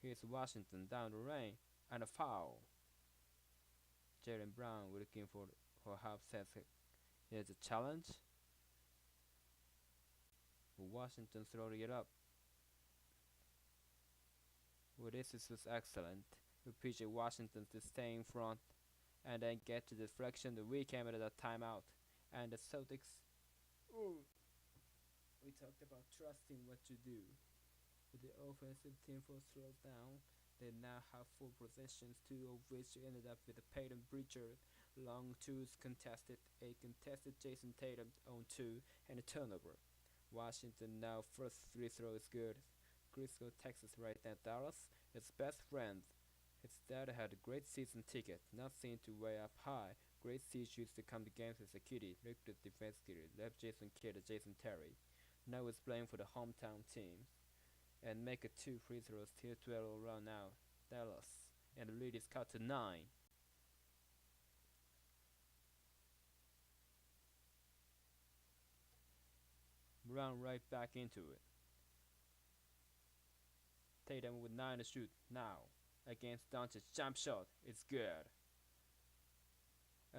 Here's Washington down the lane. And a foul. Jaylen Brown looking for half says there's a challenge. Washington throwing it up. Well, this was excellent. With PJ Washington to stay in front and then get to deflection. The weekend at a timeout. And the Celtics. Ooh. We talked about trusting what you do. With the offensive team for throws down, they now have 4 possessions, 2 of which ended up with a Peyton Breacher. Long 2s contested, a contested Jason Tatum on 2, and a turnover. Washington now first free throw is good. Crisco, Texas right now Dallas, his best friend. His dad had a great season ticket, not seen to way up high. Great seats used to come to games as a kiddie, looked at defense kiddy, left Jason Kidd to Jason Terry. Now he's playing for the hometown team. And make a 2 free throws till 12 run now. Dallas. And the lead is cut to 9. Brown right back into it. Tatum with 9 to shoot now. Against Doncic. Jump shot. It's good.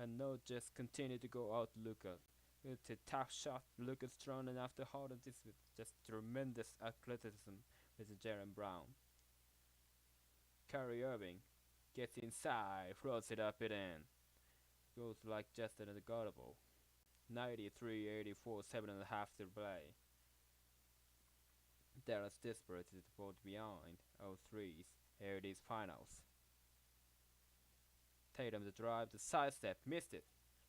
And no, just continue to go out Luka. It's a tough shot. Luka's strong enough to hold this with just tremendous athleticism with Jaylen Brown. Kyrie Irving gets inside, throws it up and in. Goes like just an unguardable. 93-84, 7.5 to play. Dallas desperate to fall behind. 0-3s. Here it is finals. Tatum the drive, the sidestep, missed it.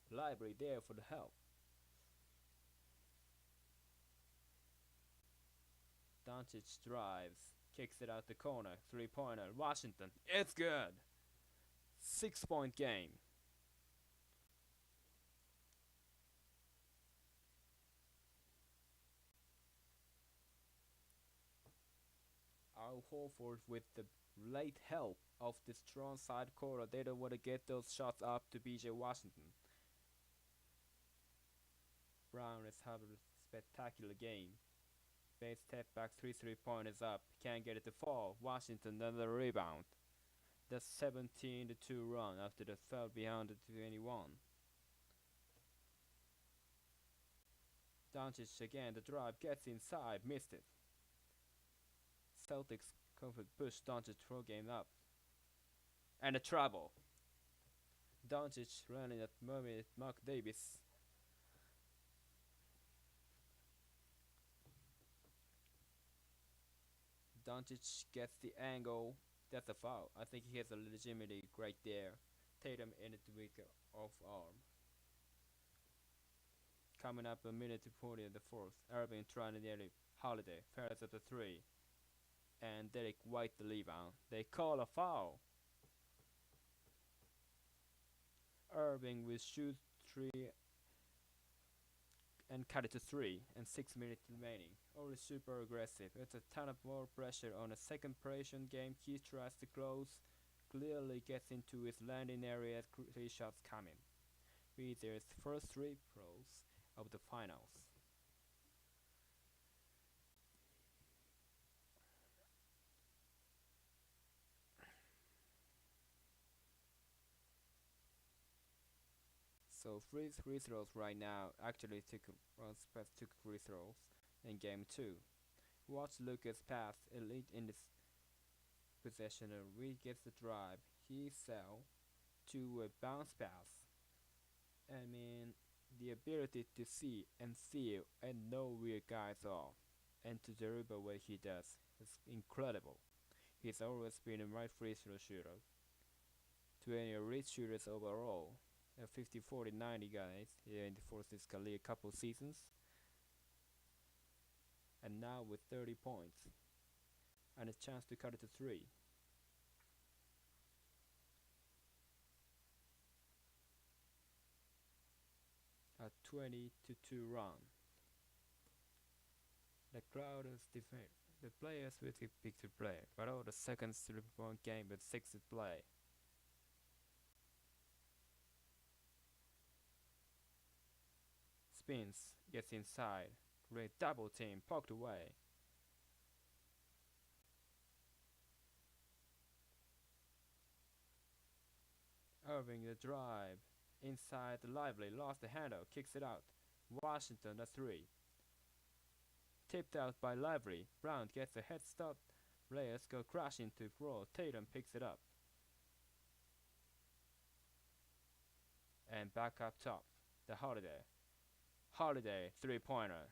Library there for the help. Doncic drives, kicks it out the corner, 3-pointer, Washington, it's good! 6-point game. Al Horford with the late help of the strong side corner. They don't want to get those shots up to PJ Washington. Brown is having a spectacular game. Base step back 3-3-pointers up. Can't get it to fall. Washington another rebound. That's 17-2 run after the fell behind the 21. Doncic again. The drive gets inside. Missed it. Celtics covered push Doncic throw game up. And a trouble. Doncic running at Mark Davis. Doncic gets the angle. That's a foul. I think he has a legitimacy right there. Tatum in it with off arm. Coming up a minute to 40 in the fourth. Irving trying to nearly Holiday. Fires at the 3. And Derek White the rebound. They call a foul. Irving will shoot 3 and cut it to 3 and 6 minutes remaining. Always super aggressive. It's a ton of more pressure on a second possession game. Keith tries to close. Clearly gets into his landing area. 3 shots coming. There's first 3 pros of the finals. So free throws right now. Actually took free throws. in game 2. Watch Lucas pass elite in this possession and Reed gets the drive. He sell to a bounce pass. I mean, the ability to see and feel and know where guys are and to dribble what he does is incredible. He's always been a right free throw shooter. 20 elite shooters overall, 50, 40, 90 guys in the first his career couple seasons, and now with 30 points and a chance to cut it to 3. A 20-2 run. The crowd is different. The players will pick to play, but all the seconds 3-point game with 6 to play. Spins, gets inside, great double team, poked away. Irving the drive, inside the Lively, lost the handle, kicks it out. Washington a 3. Tipped out by Lively, Brown gets a head start. Players go crashing to floor, Tatum picks it up. And back up top, the Holiday. Holiday 3-pointer.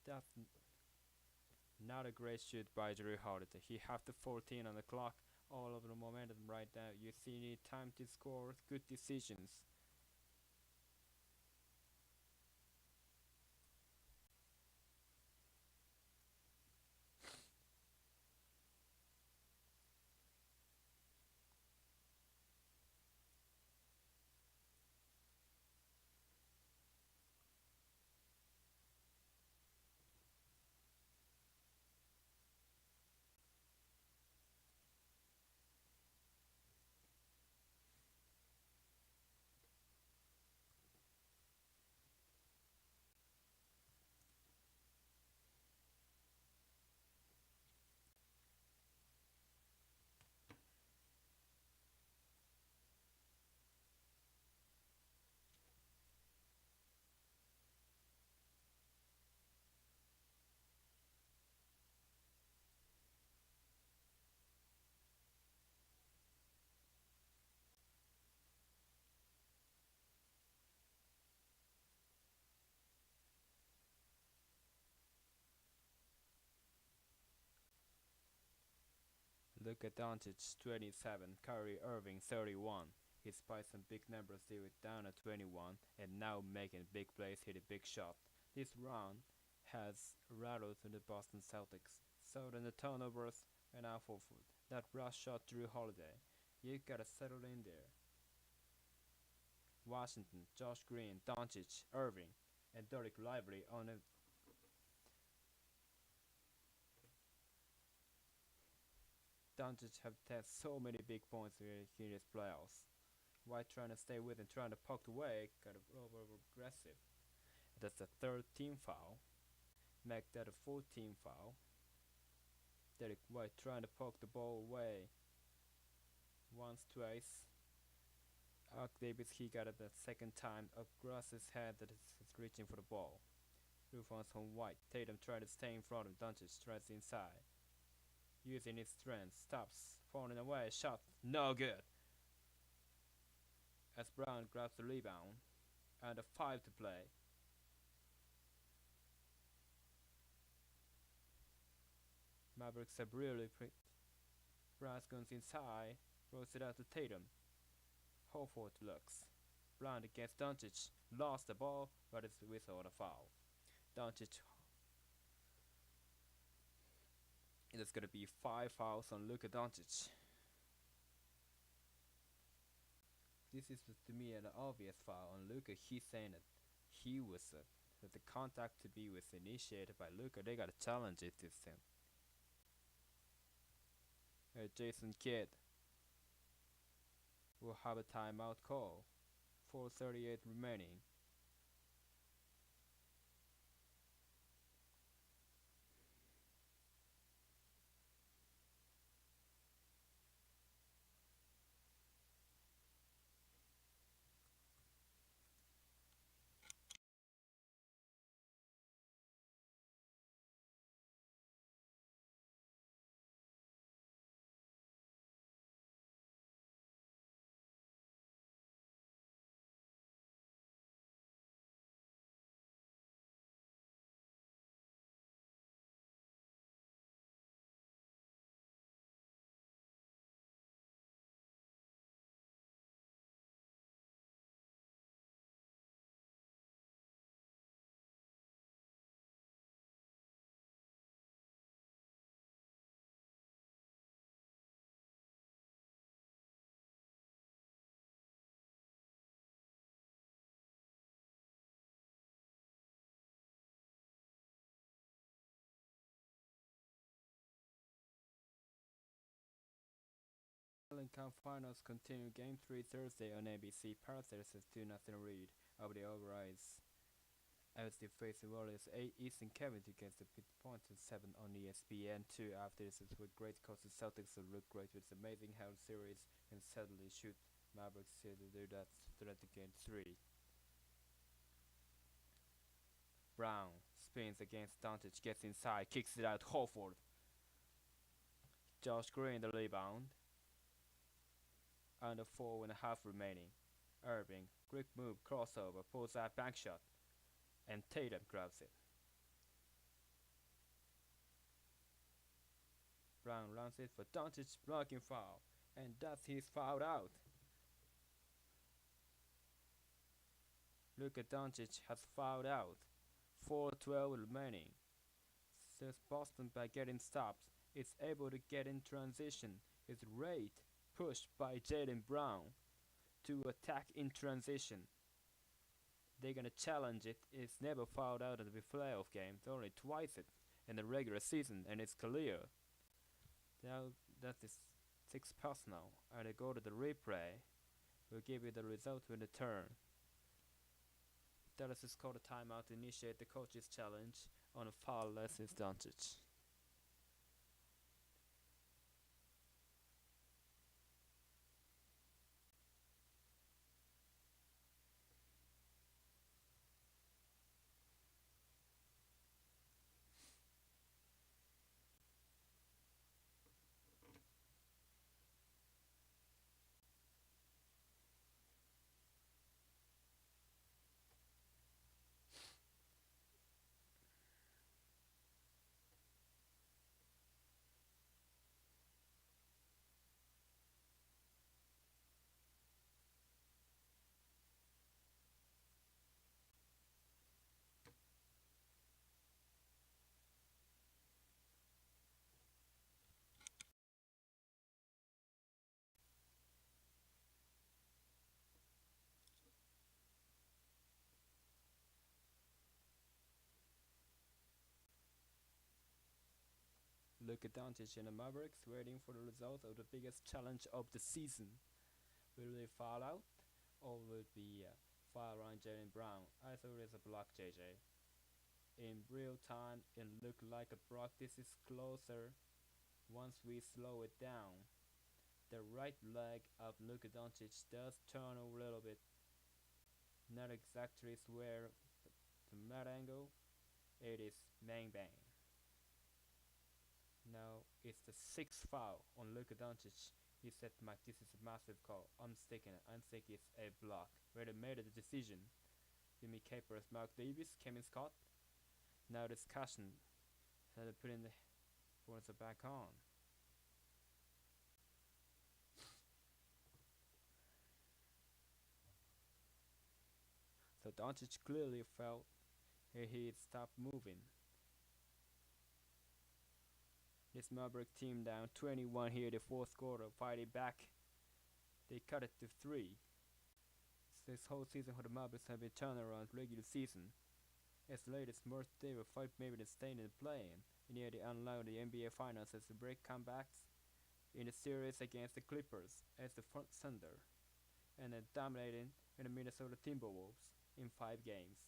That's not a great shoot by Drew Holiday. He have the 14 on the clock, all of the momentum right now. You see, need time to score, good decisions. Luka Doncic 27, Kyrie Irving 31. He spiked some big numbers there with down at 21 and now making big plays, hitting big shots. This round has rattled the Boston Celtics. So then the turnovers and out for food. That rush shot Drew Holiday. You gotta settle in there. Washington, Josh Green, Doncic, Irving, and Derek Lively on a Doncic have had so many big points here in his playoffs. White trying to stay with and trying to poke away, kind of over aggressive. That's a third team foul. Make that a 14 foul. Derek White trying to poke the ball away. Once, twice. Ark Davis, he got it the second time across his head that is reaching for the ball. Roof on White. Tatum trying to stay in front of Doncic, tries inside. Using his strength, stops, falling away, shot, no good. As Brown grabs the rebound, and a 5 to play. Mavericks have really Brown goes inside, throws it out to Tatum. Horford looks. Brown against Doncic, lost the ball, but it's without a foul. Doncic. There's gonna be 5 fouls on Luka Doncic. This is to me an obvious foul on Luka. He's saying that he was that the contact to be was initiated by Luka. They gotta challenge it this time. Jason Kidd will have a timeout call. 4:38 remaining. Cup finals continue Game 3 Thursday on ABC. Pacers 2-0 lead over the Overrise as they face the Warriors 8 Eastern Conference against the Points 7 on ESPN2. After this with great coach, the Celtics look great with amazing held series and suddenly shoot Mavericks to do that threat to Game 3. Brown spins against Doncic, gets inside, kicks it out, Horford. Josh Green the rebound. Under 4.5 remaining. Irving, quick move, crossover, pulls out bank shot, and Tatum grabs it. Brown runs it for Doncic, blocking foul, and thus he's fouled out. Luka Doncic has fouled out. 4:12 remaining. Since Boston by getting stops, is able to get in transition. Is rate pushed by Jaylen Brown to attack in transition. They're gonna challenge it. It's never fouled out in the playoff games, only twice it in the regular season, and it's clear. Now that is 6 personal, and I go to the replay. We'll give you the result when the turn. Dallas is called a timeout to initiate the coach's challenge on a foul less is Doncic. Luka Doncic and the Mavericks waiting for the result of the biggest challenge of the season. Will they foul out or will it be foul on Jaylen Brown? I thought it was a block, JJ. In real time, it looked like a block. This is closer once we slow it down. The right leg of Luka Doncic does turn a little bit. Not exactly where the mad angle. It is bang bang. Now it's the 6th foul on Luka Doncic. He said, Mike, this is a massive call. I'm sticking it. I think it's a block. Where they made the decision. Jimmy Capers, Mark Davis, Kevin Scott. Now discussion. So they put in the points back on. So Doncic clearly felt he stopped moving. This Maverick team down 21 here the 4th quarter, fighting back. They cut it to 3. This whole season for the Mavericks have been turned around regular season. As late as March they were 5 maybe to stay in the play-in. And near the unload the NBA Finals as the break comebacks in the series against the Clippers as the front thunder. And then dominating in the Minnesota Timberwolves in 5 games.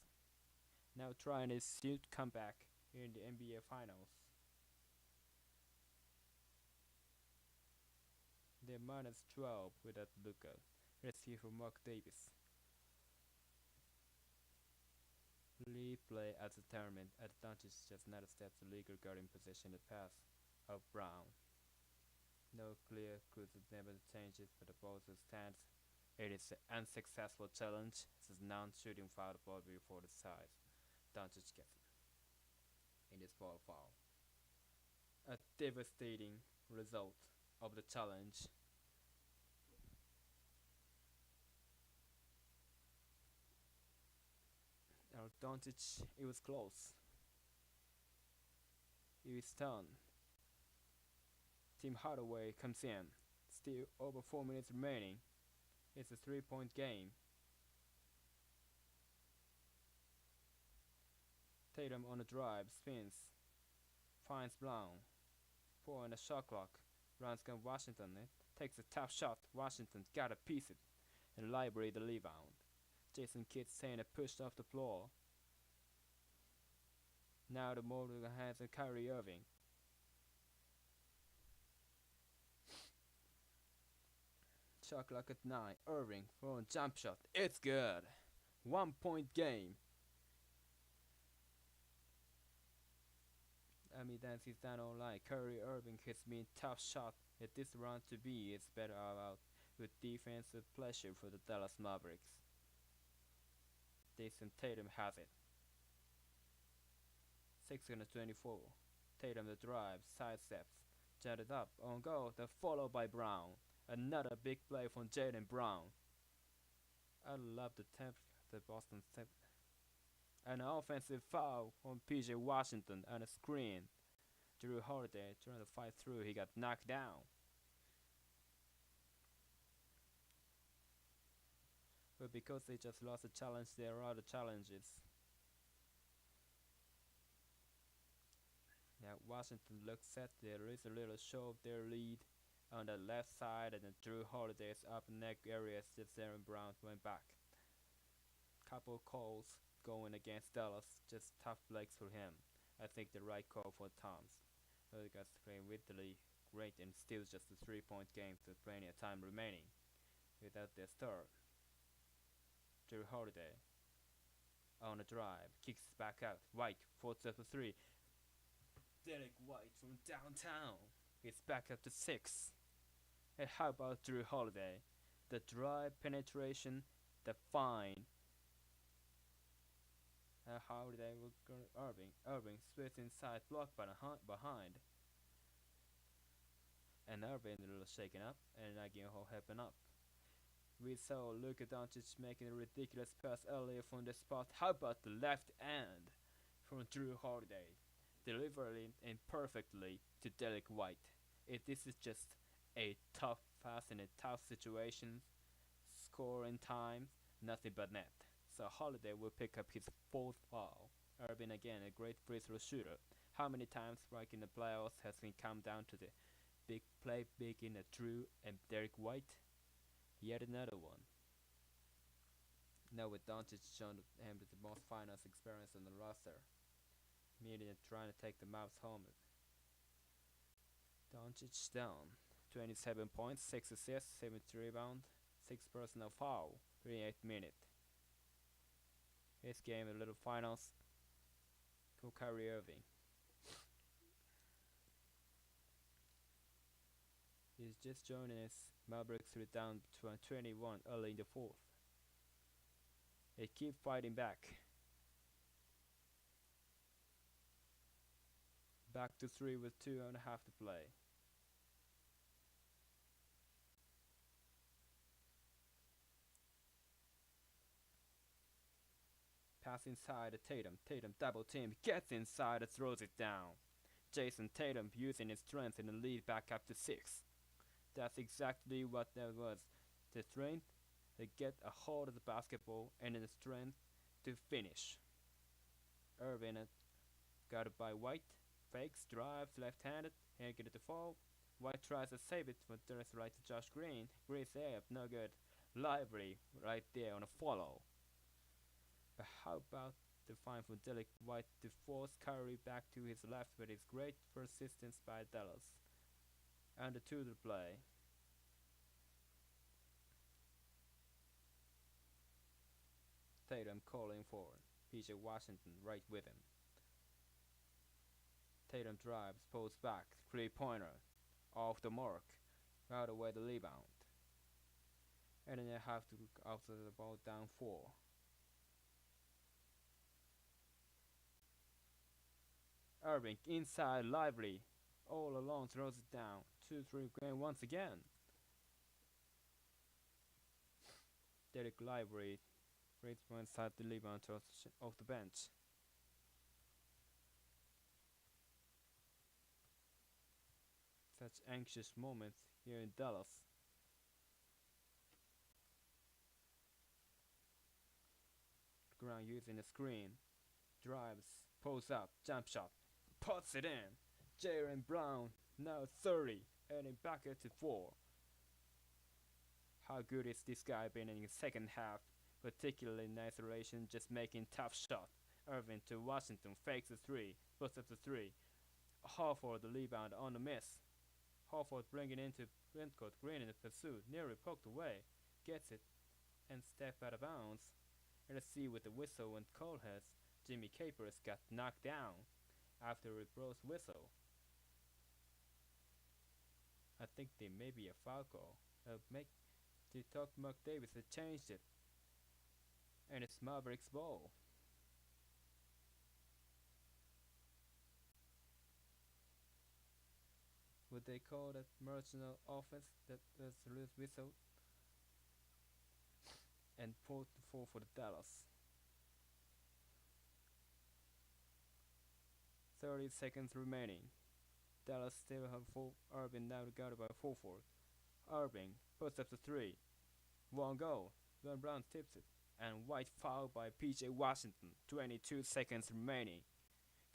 Now trying a suit comeback in the NBA Finals. They're -12 without Luka. Let's see from Mark Davis. Replay at the tournament at Doncic just not a step to legal guarding possession the pass of Brown. No clear could never change it, but the ball stands. It is an unsuccessful challenge. It's a non-shooting foul ball before the size. Doncic gets it in this ball foul. A devastating result of the challenge. Now Doncic, it was close. It is done. Tim Hardaway comes in. Still over 4 minutes remaining. It's a 3-point game. Tatum on the drive, spins, finds Brown. 4 on the shot clock. Brown's got Washington it. takes a tough shot. Washington got a piece it and Library the rebound. Jason Kidd saying a pushed off the floor. Now the ball in the hands of Kyrie Irving. Shot clock at 9. Irving for a jump shot. It's good. 1 point game. Dance is down online. Kyrie Irving has been tough shot at this round to be. It's better out with defensive pleasure for the Dallas Mavericks. Jason Tatum has it. 624. Tatum the drive, sidesteps, jetted up on goal, then followed by Brown. Another big play from Jaylen Brown. I love the Boston temp. An offensive foul on PJ Washington and a screen. Drew Holiday trying to fight through. He got knocked down. But because they just lost a challenge, there are other challenges. Now Washington looks set. There is a little show of their lead on the left side, and then Drew Holiday's up neck area as Jaylen Brown went back. Couple calls going against Dallas, just tough legs for him. I think the right call for Toms. The guys playing really great and still just a 3-point game with plenty of time remaining. Without their star, Drew Holiday on a drive, kicks back out. White forces up a 3. Derek White from downtown is back up to 6. And how about Drew Holiday? The drive, penetration, the fine. Holiday will go to Irving. Irving splits inside, blocked by behind. And Irving a little shaken up, and again will happen up. We saw Luka Doncic making a ridiculous pass earlier from the spot. How about the left hand from Drew Holiday? Delivering imperfectly to Derek White. This is just a tough pass in a tough situation. Scoring time, nothing but net. So Holiday will pick up his 4th foul. Irving again, a great free throw shooter. How many times like in the playoffs has been come down to the big play, big in a Drew and Derek White? Yet another one. Now with Doncic showing him the most finals experience on the roster, meaning trying to take the Mavs home. Doncic down, 27 points, 6 assists, 73 rebounds, 6 personal foul, 38 minutes. His game a little finals. Go Kyrie Irving. He's just joining us. Mavericks were down to 21 early in the 4th. They keep fighting back. Back to 3 with 2.5 to play. Pass inside to Tatum. Tatum double team. Gets inside and throws it down. Jason Tatum using his strength in the lead back up to 6. That's exactly what that was. The strength to get a hold of the basketball and the strength to finish. Irving got it by White. Fakes, drives, left-handed. Can't get it to fall. White tries to save it, but there's right to Josh Green. Green's there, no good. Lively right there on a follow. But how about the find for Derek White to force Kyrie back to his left with his great persistence by Dallas. And the 2 to play. Tatum calling forward. PJ Washington right with him. Tatum drives, pulls back, 3-pointer. Off the mark. Right away the rebound. And then they have to after the ball down 4. Irving inside, Lively, all alone throws it down. 2-3 game once again. Derek Lively rates one inside the rebound off the bench. Such anxious moments here in Dallas. Ground using the screen. Drives, pulls up, jump shot. Puts it in. Jaylen Brown now 30, and back at 4. How good is this guy been in the second half? Particularly in isolation, just making tough shots. Irving to Washington fakes the three, puts up the three. Horford the rebound on the miss. Horford bringing into Wentcourt, Green in the pursuit, nearly poked away, gets it, and step out of bounds. And let's see with the whistle and call has Jimmy Capers got knocked down after a Bros whistle. I think there may be a foul call. They talked Mark Davis had changed it. And it's Mavericks ball. Would they call that marginal offense that was loose whistle? And 4-4 for the Dallas. 30 seconds remaining. Dallas still have 4. Irving now got it by 4-4. Irving puts up the 3. One goal. Van Brown tips it. And white foul by PJ Washington. 22 seconds remaining.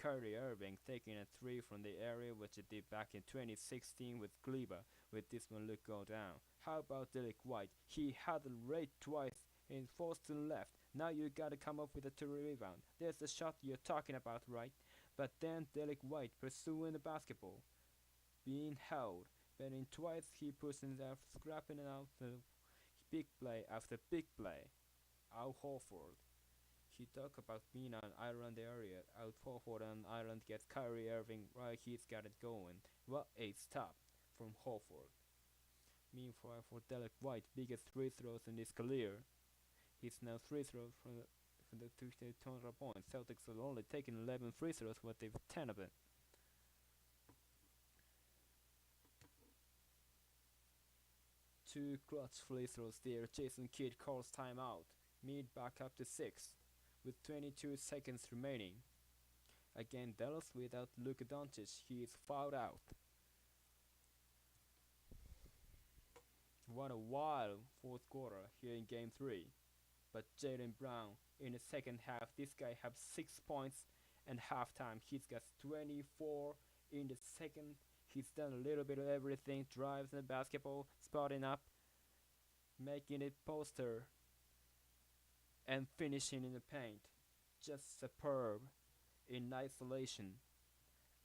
Kyrie Irving taking a 3 from the area, which he did back in 2016 with Kleber, with this one look go down. How about Derek White? He had the rate twice and forced and left. Now you gotta come up with a 2 rebound. There's the shot you're talking about, right? But then Derek White pursuing the basketball, being held, but in twice he pushes it out, scrapping it out the big play after big play. Al Horford. He talk about being on island area. Al Horford on island gets Kyrie Irving right. He's got it going. What a stop from Horford. Meanwhile, for Derek White, biggest free throws in his career. He's now 3 throws from the 200 points. Celtics are only taking 11 free throws, but they've 10 of it. Two clutch free throws there. Jason Kidd calls timeout. Mead back up to 6 with 22 seconds remaining. Again, Dallas without Luka Doncic. He is fouled out. What a wild fourth quarter here in game 3. But Jaylen Brown in the second half, this guy has 6 points and halftime. He's got 24 in the second. He's done a little bit of everything. Drives the basketball, spotting up, making it poster, and finishing in the paint. Just superb in isolation.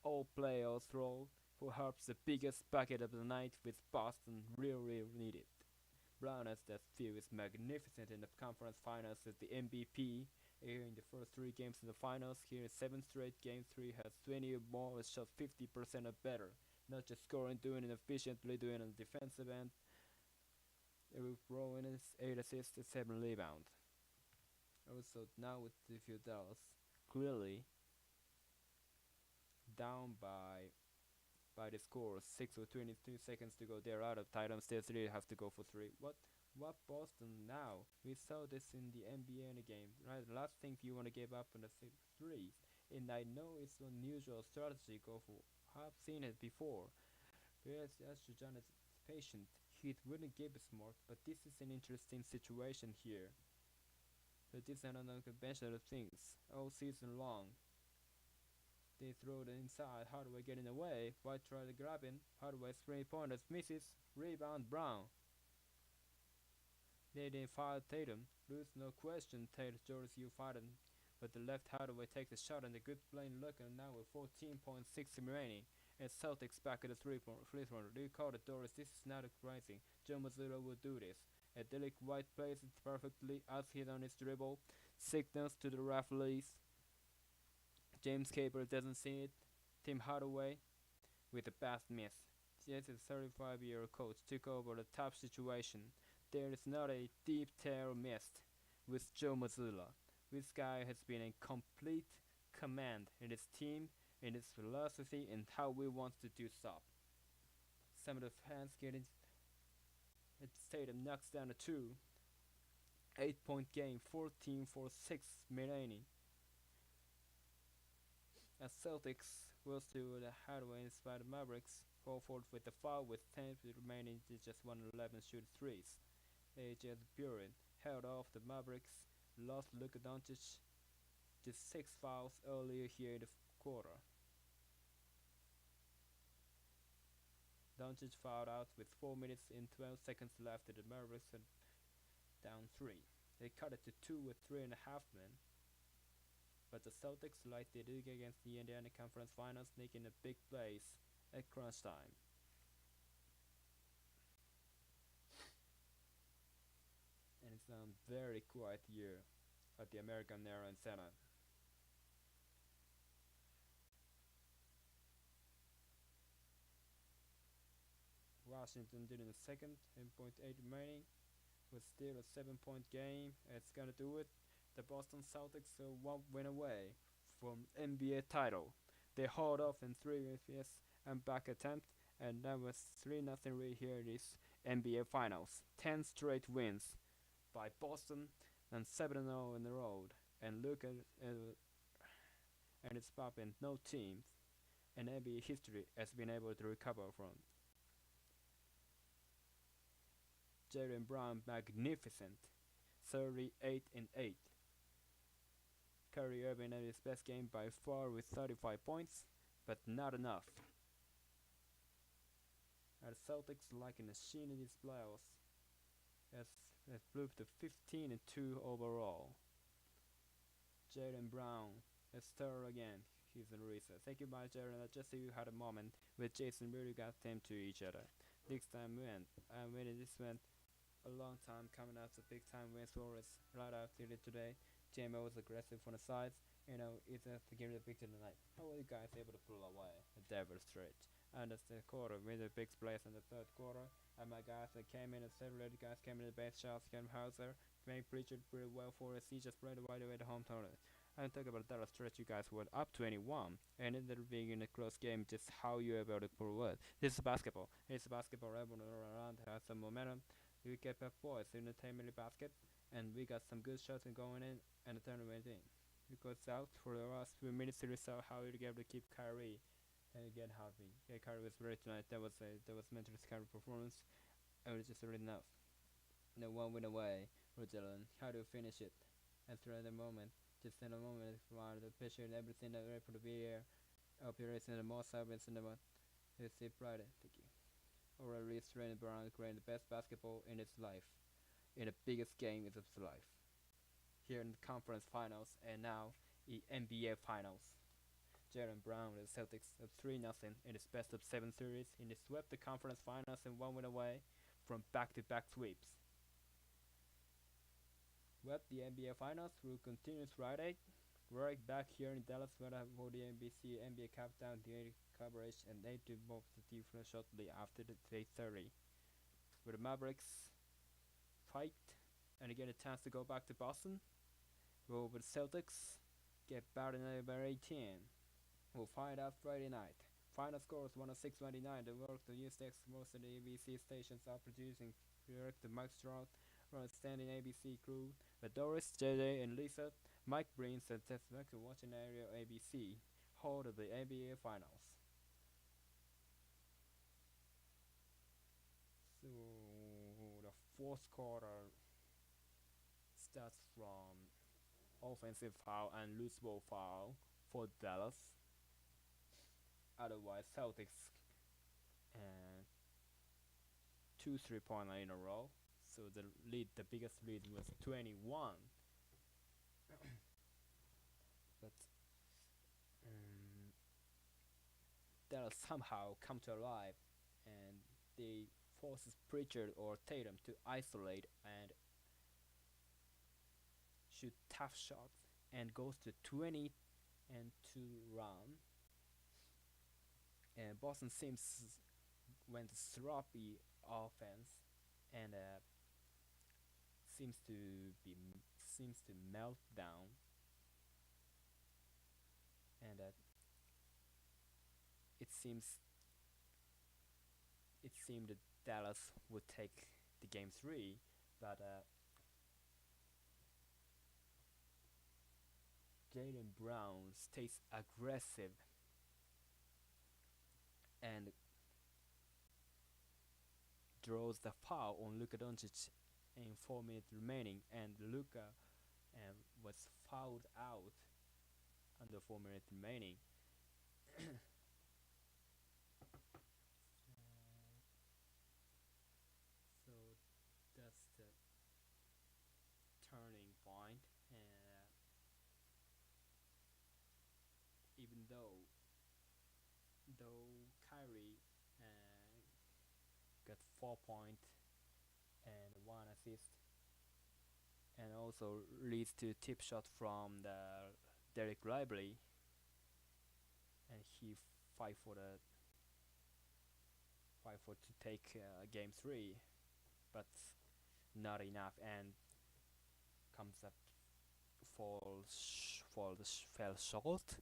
All players role who helps the biggest bucket of the night with Boston really needed. Brown as that feel is magnificent in the conference finals as the MVP here in the first 3 games in the finals. Here in 7th straight, game 3 has 20 or more, shot 50% or better. Not just scoring, doing it efficiently, doing it on the defensive end. With Rowan is 8 assists and 7 rebounds. Also now with the few Dallas clearly down by the score, 6 or 22 seconds to go. They're out of time. Still 3 have to go for 3. What Boston now? We saw this in the NBA in the game, right? The last thing you want to give up on the 3, and I know it's an unusual strategy. Go for. I've seen it before. Whereas John is patient, he wouldn't give us more. But this is an interesting situation here. But this is an unconventional things all season long. They throw it inside. How do I get in the way? White try to grab him. How do I spray pointers? Misses. Rebound Brown. They didn't foul Tatum. Lose no question. Tatum, George, you fight him. But the left, how do I take the shot? And the good plain look. And now with 14.6 remaining. And Celtics back at the free throw. Do you call it, Doris? This is not rising. Joe Mazzulla will do this. And Derek White plays it perfectly. As hit on his dribble. Signals to the referees. James Caper doesn't see it. Tim Hardaway with a pass miss. Yes, a 35-year coach took over the tough situation. There is not a deep tear missed with Joe Mazzulla. This guy has been in complete command in his team, in his philosophy, and how we want to do stuff. Some of the fans getting at Tatum knocks down a 2. 8-point game, 14 for 6 remaining. As Celtics will still the Hardaway inspired Mavericks. Horford with the foul with 10 remaining to just 111 shoot 3s. AJ Buren held off the Mavericks. Lost Luka Doncic. Just 6 fouls earlier here in the quarter. Doncic fouled out with 4 minutes and 12 seconds left, and the Mavericks had down 3. They cut it to 2 with 3.5 men, but the Celtics, like they did against the Indiana Conference Finals, making a big plays at crunch time. And it's a very quiet year at the American Airlines Center. Washington did in the second, 10.8 remaining, with still a 7-point game. It's gonna do it. The Boston Celtics are 1 win away from NBA title. They hauled off in 3 FS and back attempt, and that was 3-0 right here in this NBA Finals. 10 straight wins by Boston and 7-0 in the road. And look at and it's popping. No team in NBA history has been able to recover from. Jaylen Brown magnificent, 38 and 8. Kyrie Irving had his best game by far with 35 points, but not enough. And the Celtics, like a machine in these playoffs, has proved to 15 and 2 overall. Jaylen Brown, a star again. He's a reset. Thank you, my Jaylen. I just see you had a moment with Jason really got them to each other. This time went. When this went a long time coming out to big time wins for us right after it today. JMO was aggressive on the sides. It's to give it a big to tonight. How were you guys able to pull away a devil stretch? And that's the quarter, made the big plays in the third quarter. And my guys that came in, and several other guys came in the base shots, Cam Hauser, made Pritchard pretty well for us. He just played right away the home tournament. I'm talking about that stretch, you guys went up 21 and ended up being in a close game. Just how you able to pull what? This is basketball. It's basketball able to run around, has some momentum. We kept up boys in the 10-minute basket, and we got some good shots going in, and the tournament in. Because out for the last few minutes to resolve how you able to keep Kyrie and get healthy. Yeah, Kyrie was great tonight. That was mental Kyrie performance. It was just really enough. No 1 win away, Rogelin. How do you finish it? And through the moment, just in a moment, while the picture and everything that we're able to be here, operation and more silence in the month. Let's see Friday. Thank you. Already Jaylen Brown creating the best basketball in his life, in the biggest game of his life. Here in the conference finals and now the NBA finals. Jaylen Brown with the Celtics up 3-0 in his best of 7 series, and he swept the conference finals and 1 win away from back-to-back sweeps. Well, the NBA finals will continue Friday. Right back here in Dallas, where I have for the NBC NBA Countdown daily coverage, and they do both the different shortly after the 8:30. With the Mavericks fight and get a chance to go back to Boston, go with Celtics, get battered by 18. We'll find out Friday night. Final score is 106-99. The work the news text most of the ABC stations are producing. Director Mike Stroud, run standing ABC crew, with Doris, JJ, and Lisa. Mike Breen said that's like watching area ABC, hold of the NBA Finals. So the fourth quarter starts from offensive foul and loose ball foul for Dallas. Otherwise, Celtics and 2 3-pointer in a row. So the biggest lead was 21. But Dallas somehow come to life, and they forces Pritchard or Tatum to isolate and shoot tough shots, and goes to 20 and 2 run. And Boston went sloppy offense, and seems to melt down, and it seemed that Dallas would take the game 3, but Jaylen Brown stays aggressive and draws the foul on Luka Doncic in 4 minutes remaining, and Luka was fouled out under 4 minutes remaining. 4 point and 1 assist, and also leads to tip shot from the Derek Lively, and he fight for to take game 3, but not enough, and comes up fell short.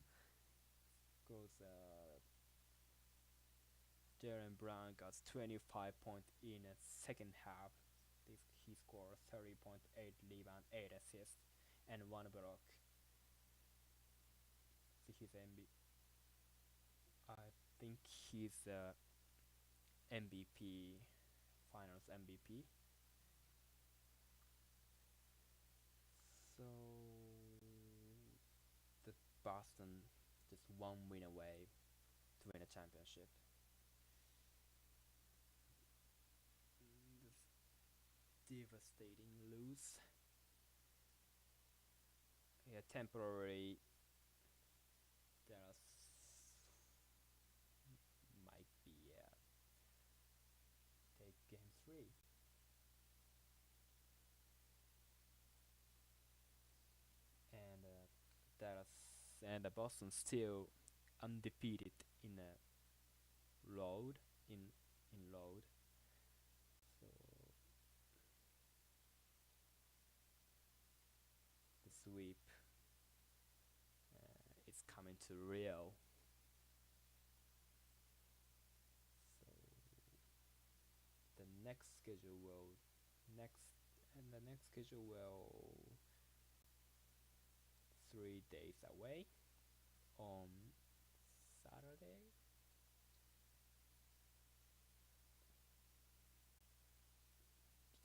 Goes Jaren Brown got 25 points in a second half. He scored 30.8 rebound, 8 assists, and 1 block. So he's I think he's MVP, Finals MVP. So the Boston just 1 win away to win a championship. Devastating lose. Yeah, temporary. Dallas might be take game 3. And Dallas and Boston still undefeated in a road in road. So the sweep is coming to real. So the next schedule will 3 days away on Saturday.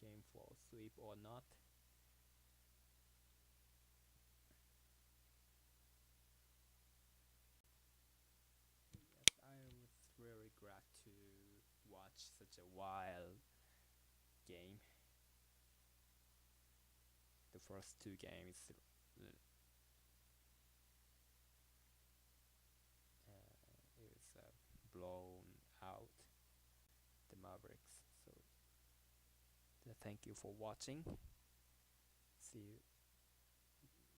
Game 4 sweep or not. Yes, I was really glad to watch such a wild game. The first 2 games it was blown out the Mavericks. So thank you for watching. See you.